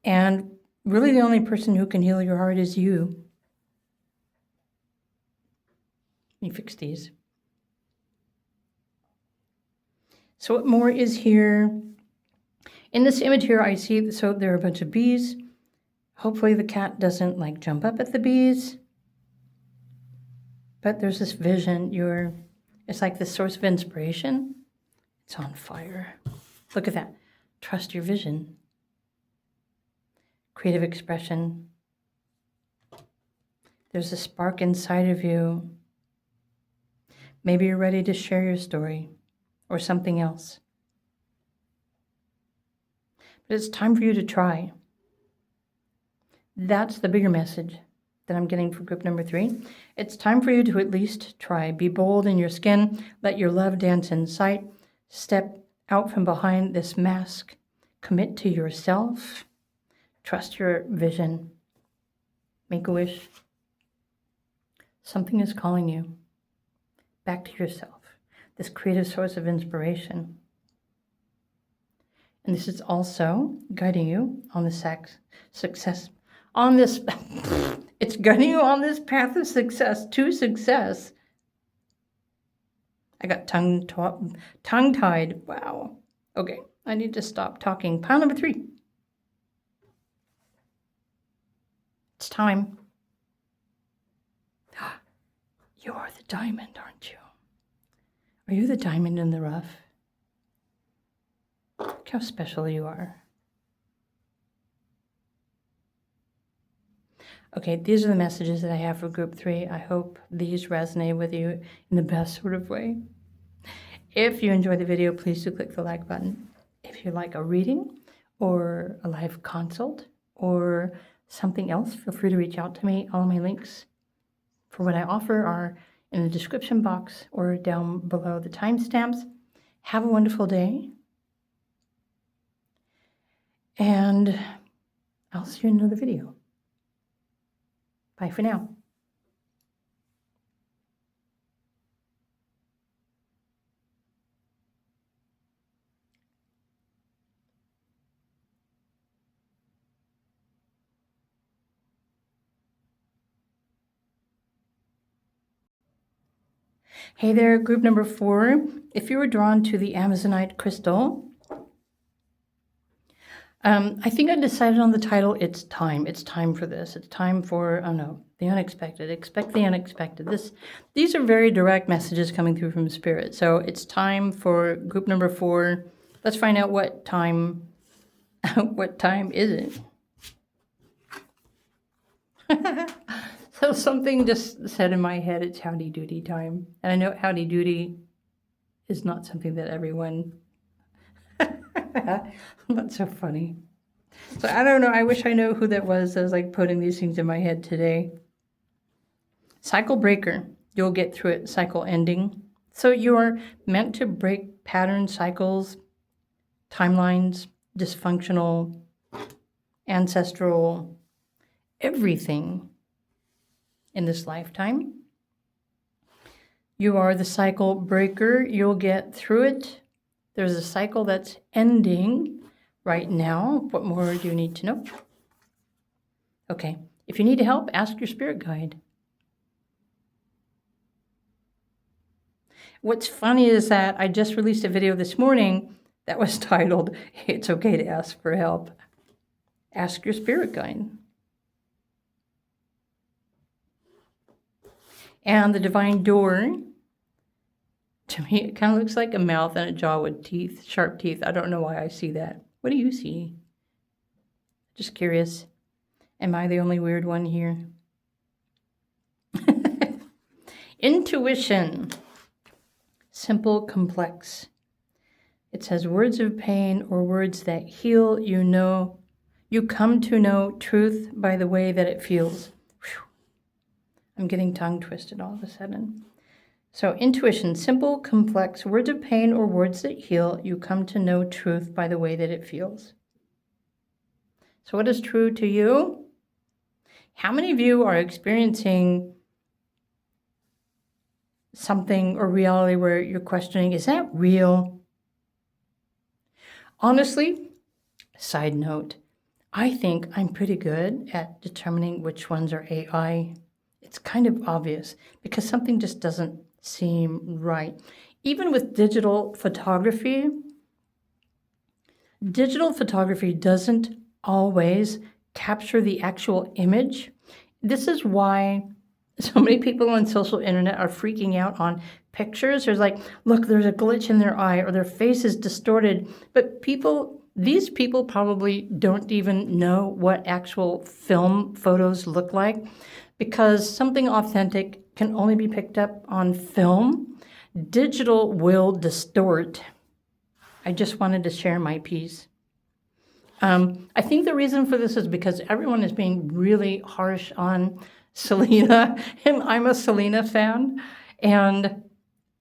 And really the only person who can heal your heart is you. Let me fix these. So what more is here? In this image here, I see, so there are a bunch of bees. Hopefully the cat doesn't like jump up at the bees. But there's this vision, it's like this source of inspiration. It's on fire. Look at that. Trust your vision. Creative expression. There's a spark inside of you. Maybe you're ready to share your story or something else. But it's time for you to try. That's the bigger message that I'm getting for group number 3. It's time for you to at least try. Be bold in your skin. Let your love dance in sight. Step out from behind this mask. Commit to yourself. Trust your vision. Make a wish. Something is calling you back to yourself. This creative source of inspiration. And this is also guiding you on the success. On this, it's guiding you on this path of success, to success. I got tongue-tied. Wow. Okay, I need to stop talking. Pile number 3. It's time. You are the diamond, aren't you? Are you the diamond in the rough? Look how special you are. Okay, these are the messages that I have for group 3. I hope these resonate with you in the best sort of way. If you enjoyed the video, please do click the like button. If you like a reading or a live consult or something else, feel free to reach out to me. All my links for what I offer are in the description box or down below the timestamps. Have a wonderful day. And I'll see you in another video. Bye for now. Hey there, group number 4. If you were drawn to the Amazonite crystal, I think I decided on the title, It's Time. It's time for this. It's time for, the unexpected. Expect the unexpected. These are very direct messages coming through from Spirit. So it's time for group number 4. Let's find out what time, what time is it? So something just said in my head, it's howdy doody time. And I know howdy doody is not something that everyone... That's so funny. So I don't know. I wish I know who that was like putting these things in my head today. Cycle breaker. You'll get through it. Cycle ending. So you're meant to break pattern cycles, timelines, dysfunctional, ancestral, everything in this lifetime. You are the cycle breaker. You'll get through it. There's a cycle that's ending right now. What more do you need to know? Okay. If you need help, ask your spirit guide. What's funny is that I just released a video this morning that was titled, "It's Okay to Ask for Help." Ask your spirit guide. And the divine door, to me, it kind of looks like a mouth and a jaw with teeth, sharp teeth. I don't know why I see that. What do you see? Just curious. Am I the only weird one here? Intuition. Simple, complex. It says words of pain or words that heal, you come to know truth by the way that it feels. Whew. I'm getting tongue twisted all of a sudden. So intuition, simple, complex, words of pain or words that heal, you come to know truth by the way that it feels. So what is true to you? How many of you are experiencing something or reality where you're questioning, is that real? Honestly, side note, I think I'm pretty good at determining which ones are AI. It's kind of obvious because something just doesn't seem right. Even with digital photography doesn't always capture the actual image. This is why so many people on social internet are freaking out on pictures. There's like, look, there's a glitch in their eye or their face is distorted. But these people probably don't even know what actual film photos look like because something authentic can only be picked up on film. Digital will distort. I just wanted to share my piece. I think the reason for this is because everyone is being really harsh on Selena, and I'm a Selena fan. And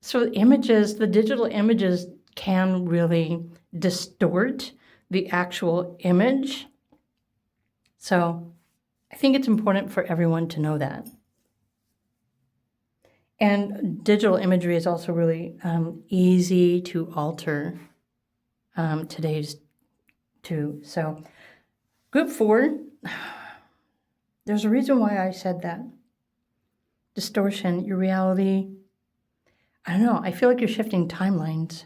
so the digital images can really distort the actual image. So I think it's important for everyone to know that. And digital imagery is also really easy to alter today's too. So group 4, there's a reason why I said that. Distortion, your reality. I don't know. I feel like you're shifting timelines.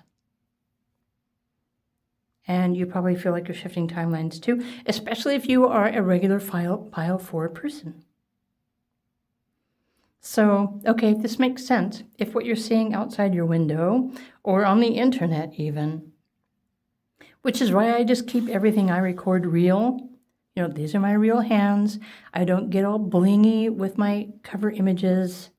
And you probably feel like you're shifting timelines too, especially if you are a regular pile 4 person. So, okay, this makes sense. If what you're seeing outside your window or on the internet even, which is why I just keep everything I record real. These are my real hands. I don't get all blingy with my cover images.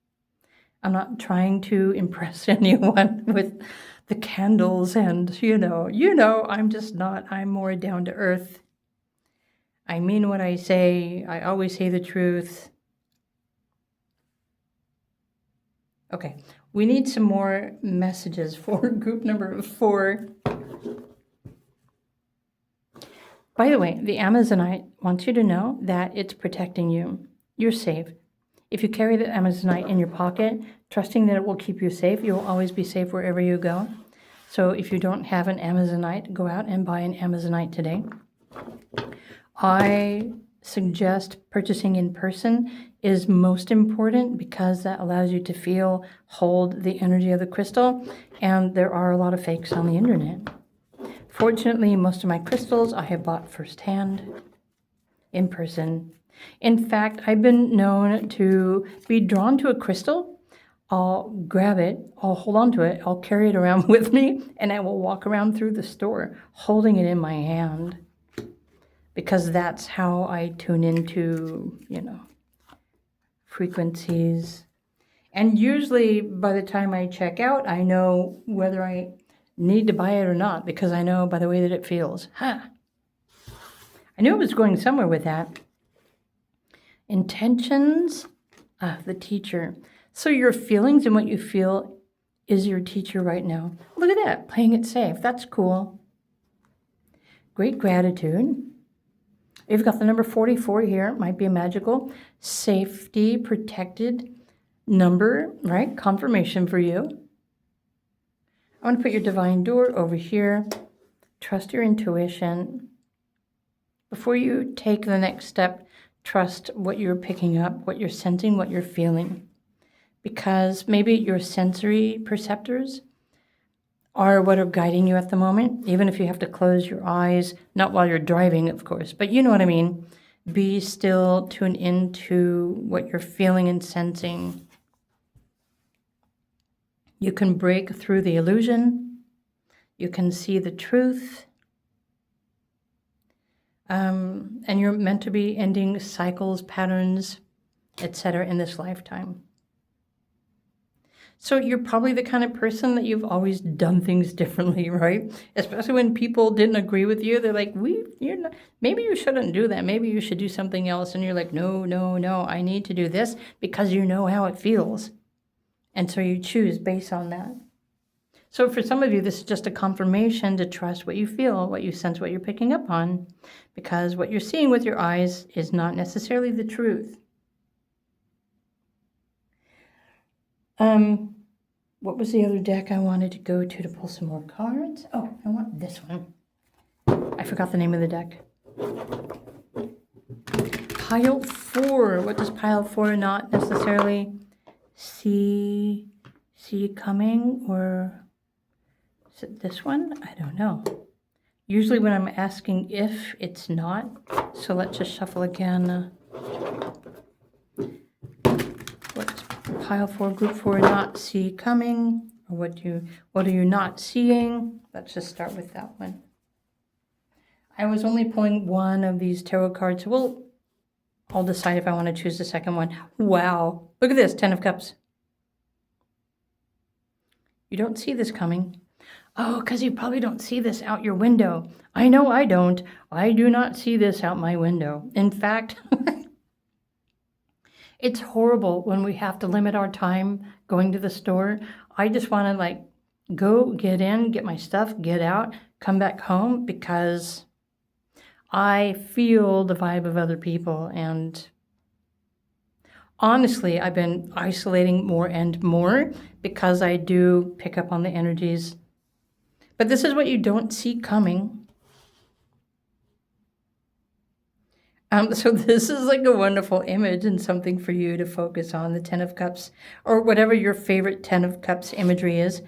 I'm not trying to impress anyone with the candles and, I'm just not. I'm more down to earth. I mean what I say. I always say the truth. Okay, we need some more messages for group number 4. By the way, the Amazonite wants you to know that it's protecting you. You're safe. If you carry the Amazonite in your pocket, trusting that it will keep you safe, you will always be safe wherever you go. So if you don't have an Amazonite, go out and buy an Amazonite today. I suggest purchasing in person is most important because that allows you to hold the energy of the crystal, and there are a lot of fakes on the internet. Fortunately, most of my crystals I have bought firsthand, in person. In fact, I've been known to be drawn to a crystal. I'll grab it, I'll hold on to it, I'll carry it around with me, and I will walk around through the store holding it in my hand. Because that's how I tune into, frequencies. And usually by the time I check out, I know whether I need to buy it or not, because I know by the way that it feels. I knew I was going somewhere with that. Intentions, the teacher. So your feelings and what you feel is your teacher right now. Look at that, playing it safe. That's cool. great gratitude. You've got the number 44 here. It might be a magical, safety, protected number, right? Confirmation for you. I want to put your divine door over here. Trust your intuition. Before you take the next step, trust what you're picking up, what you're sensing, what you're feeling. Because maybe your sensory perceptors are what are guiding you at the moment, even if you have to close your eyes, not while you're driving, of course, but you know what I mean. Be still, tune into what you're feeling and sensing. You can break through the illusion. You can see the truth. And you're meant to be ending cycles, patterns, etc. in this lifetime. So you're probably the kind of person that you've always done things differently, right? Especially when people didn't agree with you. They're like, maybe you shouldn't do that. Maybe you should do something else. And you're like, no, I need to do this because you know how it feels. And so you choose based on that. So for some of you, this is just a confirmation to trust what you feel, what you sense, what you're picking up on, because what you're seeing with your eyes is not necessarily the truth. What was the other deck I wanted to go to pull some more cards? Oh, I want this one. I forgot the name of the deck. Pile 4. What does pile 4 not necessarily see coming? Or is it this one? I don't know. Usually when I'm asking if, it's not. So let's just shuffle again. What's pile 4, group 4 not see coming? Or what are you not seeing? Let's just start with that one. I was only pulling one of these tarot cards. So I'll decide if I want to choose the second one. Wow. Look at this, 10 of Cups. You don't see this coming. Oh, because you probably don't see this out your window. I know I don't. I do not see this out my window. In fact, it's horrible when we have to limit our time going to the store. I just want to go get in, get my stuff, get out, come back home because I feel the vibe of other people. And honestly, I've been isolating more and more because I do pick up on the energies. But this is what you don't see coming. So this is like a wonderful image and something for you to focus on, the 10 of Cups, or whatever your favorite 10 of Cups imagery is.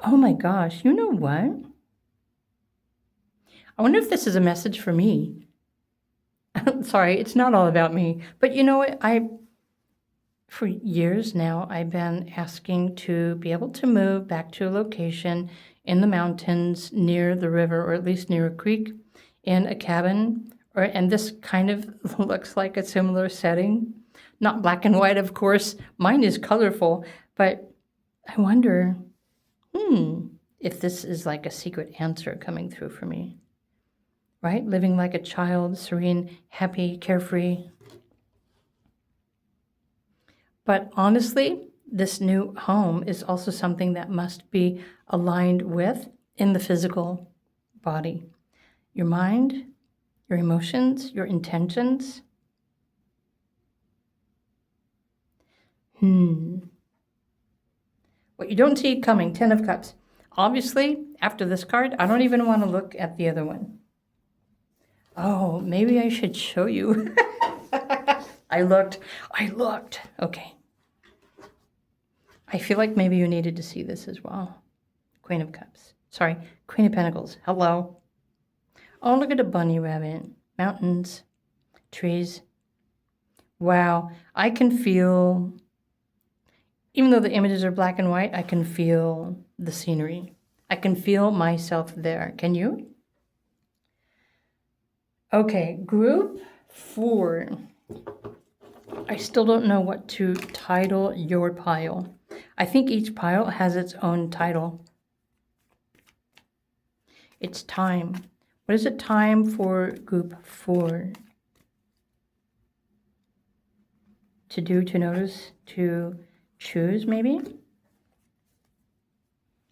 Oh my gosh, you know what? I wonder if this is a message for me. Sorry, it's not all about me. But you know what? For years now, I've been asking to be able to move back to a location in the mountains near the river, or at least near a creek, in a cabin. And this kind of looks like a similar setting. Not black and white, of course. Mine is colorful. But I wonder, if this is like a secret answer coming through for me. Right? Living like a child, serene, happy, carefree. But honestly, this new home is also something that must be aligned with in the physical body. Your mind, your emotions, your intentions. What you don't see coming, 10 of Cups. Obviously, after this card, I don't even want to look at the other one. Oh, maybe I should show you. I looked. Okay. I feel like maybe you needed to see this as well. Queen of Cups. Sorry, Queen of Pentacles. Hello. Oh, look at a bunny rabbit. Mountains. Trees. Wow. I can feel, even though the images are black and white, I can feel the scenery. I can feel myself there. Can you? Okay, group 4. I still don't know what to title your pile. I think each pile has its own title. It's time. What is it time for group 4? To do, to notice, to choose, maybe?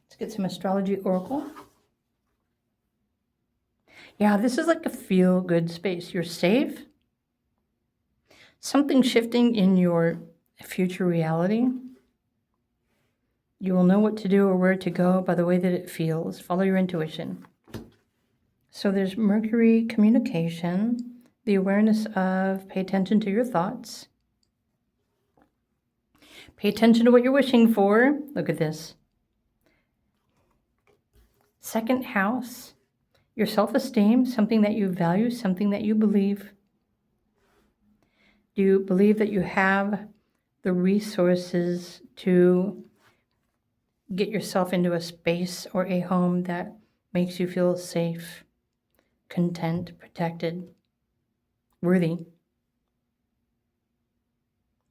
Let's get some astrology oracle. Yeah, this is like a feel-good space. You're safe. Something shifting in your future reality. You will know what to do or where to go by the way that it feels. Follow your intuition. So there's Mercury, communication, the awareness of, pay attention to your thoughts. Pay attention to what you're wishing for. Look at this. Second house, your self-esteem, something that you value, something that you believe. Do you believe that you have the resources to get yourself into a space or a home that makes you feel safe, content, protected, worthy?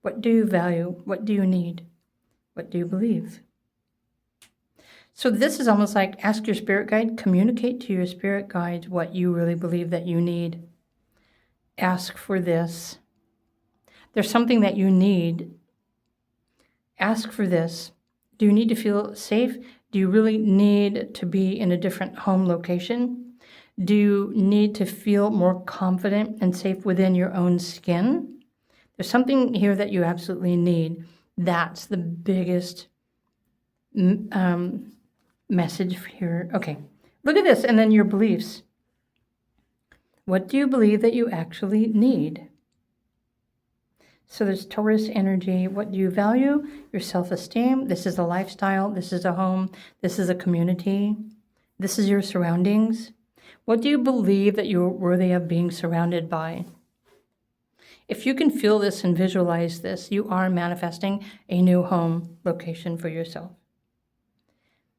What do you value? What do you need? What do you believe? So this is almost like ask your spirit guide, communicate to your spirit guide what you really believe that you need. Ask for this. There's something that you need. Ask for this. Do you need to feel safe? Do you really need to be in a different home location? Do you need to feel more confident and safe within your own skin? There's something here that you absolutely need. That's the biggest message here. Okay, look at this, and then your beliefs. What do you believe that you actually need? So there's Taurus energy. What do you value? Your self-esteem. This is a lifestyle. This is a home. This is a community. This is your surroundings. What do you believe that you're worthy of being surrounded by? If you can feel this and visualize this, you are manifesting a new home location for yourself.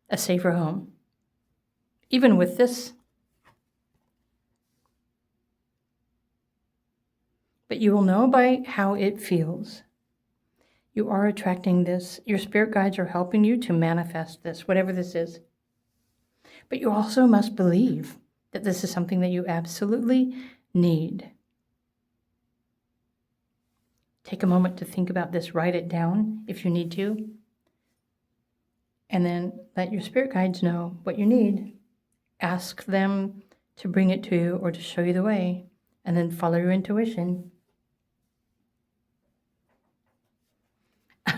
A safer home. Even with this. But you will know by how it feels. You are attracting this. Your spirit guides are helping you to manifest this, whatever this is. But you also must believe that this is something that you absolutely need. Take a moment to think about this. Write it down if you need to. And then let your spirit guides know what you need. Ask them to bring it to you or to show you the way. And then follow your intuition.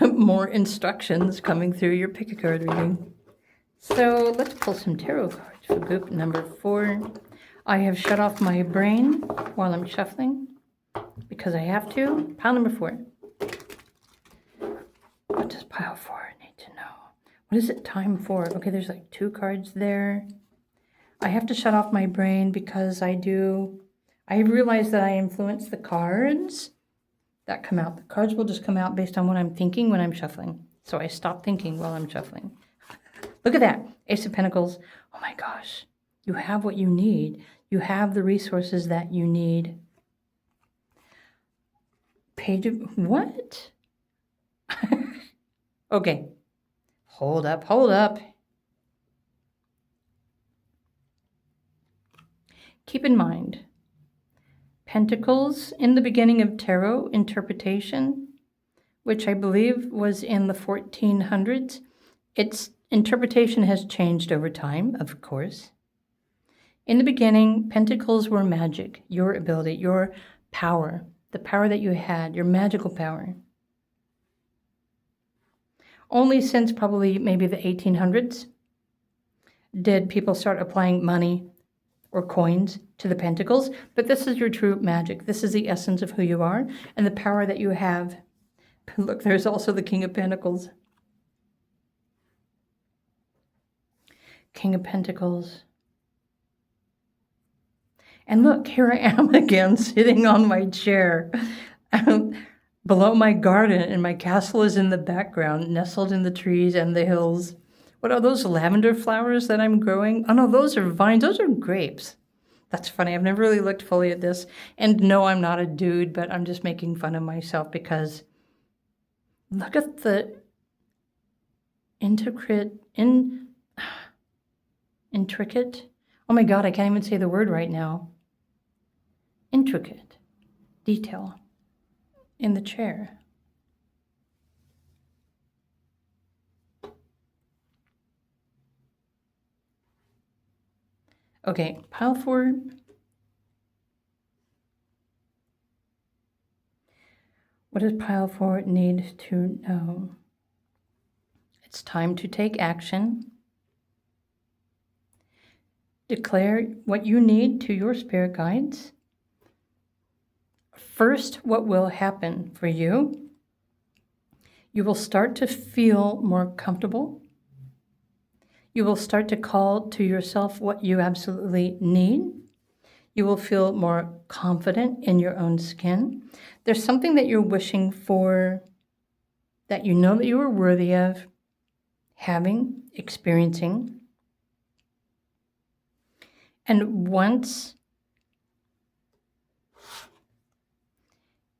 More instructions coming through your pick a card reading. So let's pull some tarot cards for group number 4. I have shut off my brain while I'm shuffling because I have to. Pile number 4. What does pile 4 need to know? What is it time for? Okay, there's like 2 cards there. I have to shut off my brain because I realize that I influence the cards that come out. The cards will just come out based on what I'm thinking when I'm shuffling. So I stop thinking while I'm shuffling. Look at that. Ace of Pentacles. Oh my gosh. You have what you need. You have the resources that you need. Page of... What? Okay. Hold up. Hold up. Keep in mind, Pentacles in the beginning of tarot interpretation, which I believe was in the 1400s. Its interpretation has changed over time, of course. In the beginning, pentacles were magic, your ability, your power, the power that you had, your magical power. Only since probably maybe the 1800s did people start applying money or coins to the pentacles, but this is your true magic. This is the essence of who you are and the power that you have. Look, there's also the King of Pentacles. King of Pentacles. And look, here I am again, sitting on my chair below my garden, and my castle is in the background, nestled in the trees and the hills. What are those lavender flowers that I'm growing? Oh no, those are vines. Those are grapes. That's funny. I've never really looked fully at this. And no, I'm not a dude, but I'm just making fun of myself because look at the intricate. Oh my God, I can't even say the word right now. Intricate detail in the chair. Okay, pile 4. What does pile 4 need to know? It's time to take action. Declare what you need to your spirit guides. First, what will happen for you? You will start to feel more comfortable. You will start to call to yourself what you absolutely need. You will feel more confident in your own skin. There's something that you're wishing for that you know that you are worthy of having, experiencing. And once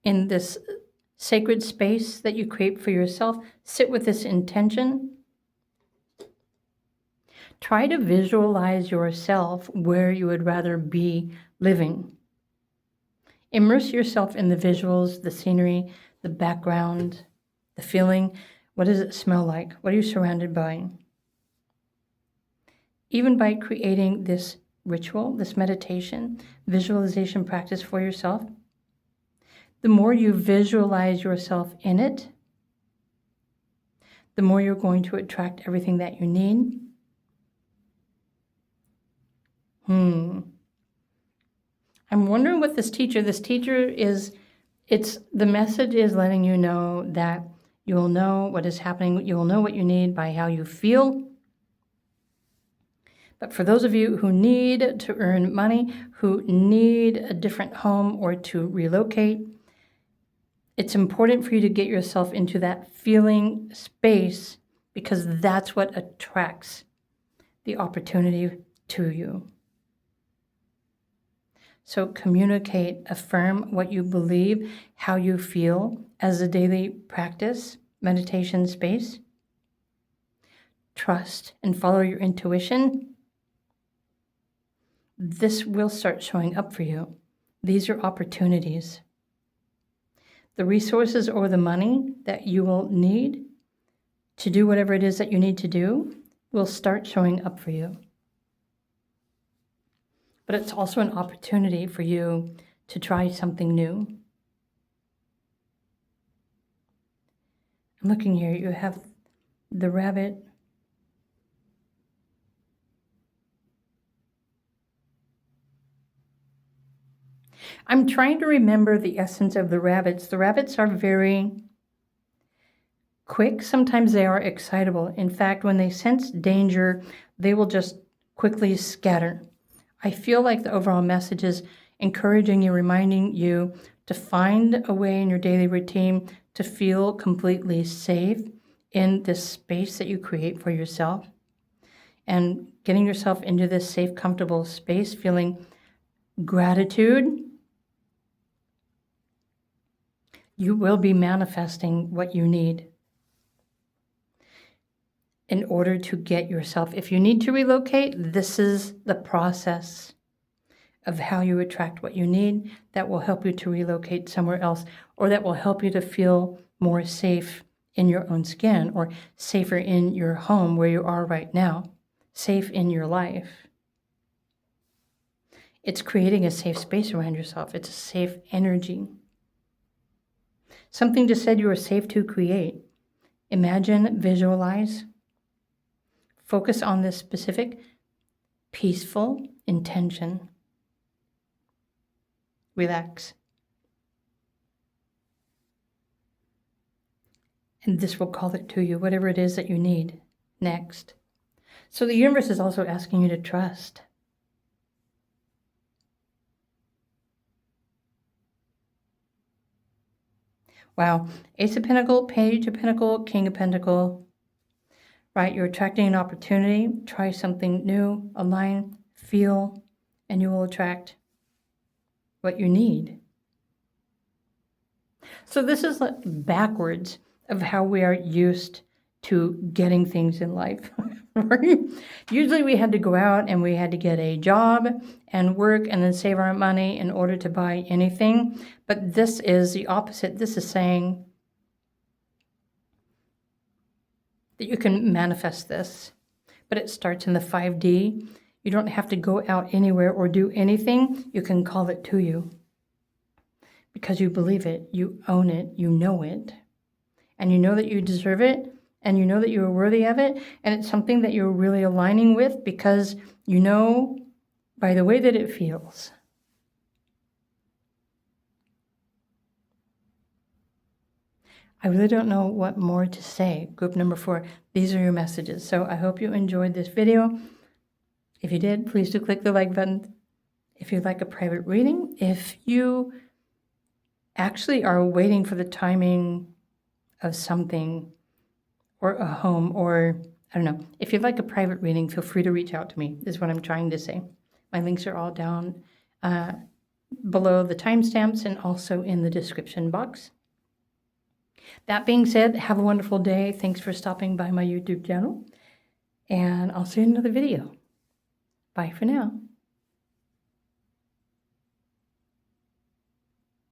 in this sacred space that you create for yourself, sit with this intention. Try to visualize yourself where you would rather be living. Immerse yourself in the visuals, the scenery, the background, the feeling. What does it smell like? What are you surrounded by? Even by creating this ritual, this meditation, visualization practice for yourself, the more you visualize yourself in it, the more you're going to attract everything that you need. I'm wondering what this teacher is, the message is letting you know that you will know what is happening, you will know what you need by how you feel. But for those of you who need to earn money, who need a different home or to relocate, it's important for you to get yourself into that feeling space because that's what attracts the opportunity to you. So communicate, affirm what you believe, how you feel as a daily practice, meditation space. Trust and follow your intuition. This will start showing up for you. These are opportunities. The resources or the money that you will need to do whatever it is that you need to do will start showing up for you. But it's also an opportunity for you to try something new. I'm looking here, you have the rabbit. I'm trying to remember the essence of the rabbits. The rabbits are very quick. Sometimes they are excitable. In fact, when they sense danger, they will just quickly scatter. I feel like the overall message is encouraging you, reminding you to find a way in your daily routine to feel completely safe in this space that you create for yourself. And getting yourself into this safe, comfortable space, feeling gratitude. You will be manifesting what you need in order to get yourself. If you need to relocate, this is the process of how you attract what you need that will help you to relocate somewhere else, or that will help you to feel more safe in your own skin, or safer in your home where you are right now, safe in your life. It's creating a safe space around yourself. It's a safe energy. Something just said you are safe to create. Imagine, visualize, focus on this specific, peaceful intention. Relax. And this will call it to you, whatever it is that you need next. So the universe is also asking you to trust. Wow. Ace of Pentacles, Page of Pentacles, King of Pentacles. Right, you're attracting an opportunity. Try something new, align, feel, and you will attract what you need. So this is like backwards of how we are used to getting things in life. Right? Usually we had to go out and we had to get a job and work and then save our money in order to buy anything. But this is the opposite. This is saying that you can manifest this, but it starts in the 5D. You don't have to go out anywhere or do anything. You can call it to you. because you believe it, you own it, you know it, and you know that you deserve it, and you know that you are worthy of it, and it's something that you're really aligning with because you know by the way that it feels. I really don't know what more to say. Group number 4, these are your messages. So I hope you enjoyed this video. If you did, please do click the like button. If you'd like a private reading, if you actually are waiting for the timing of something or a home, or I don't know, if you'd like a private reading, feel free to reach out to me, is what I'm trying to say. My links are all down below the timestamps and also in the description box. That being said, have a wonderful day. Thanks for stopping by my YouTube channel, and I'll see you in another video. Bye for now.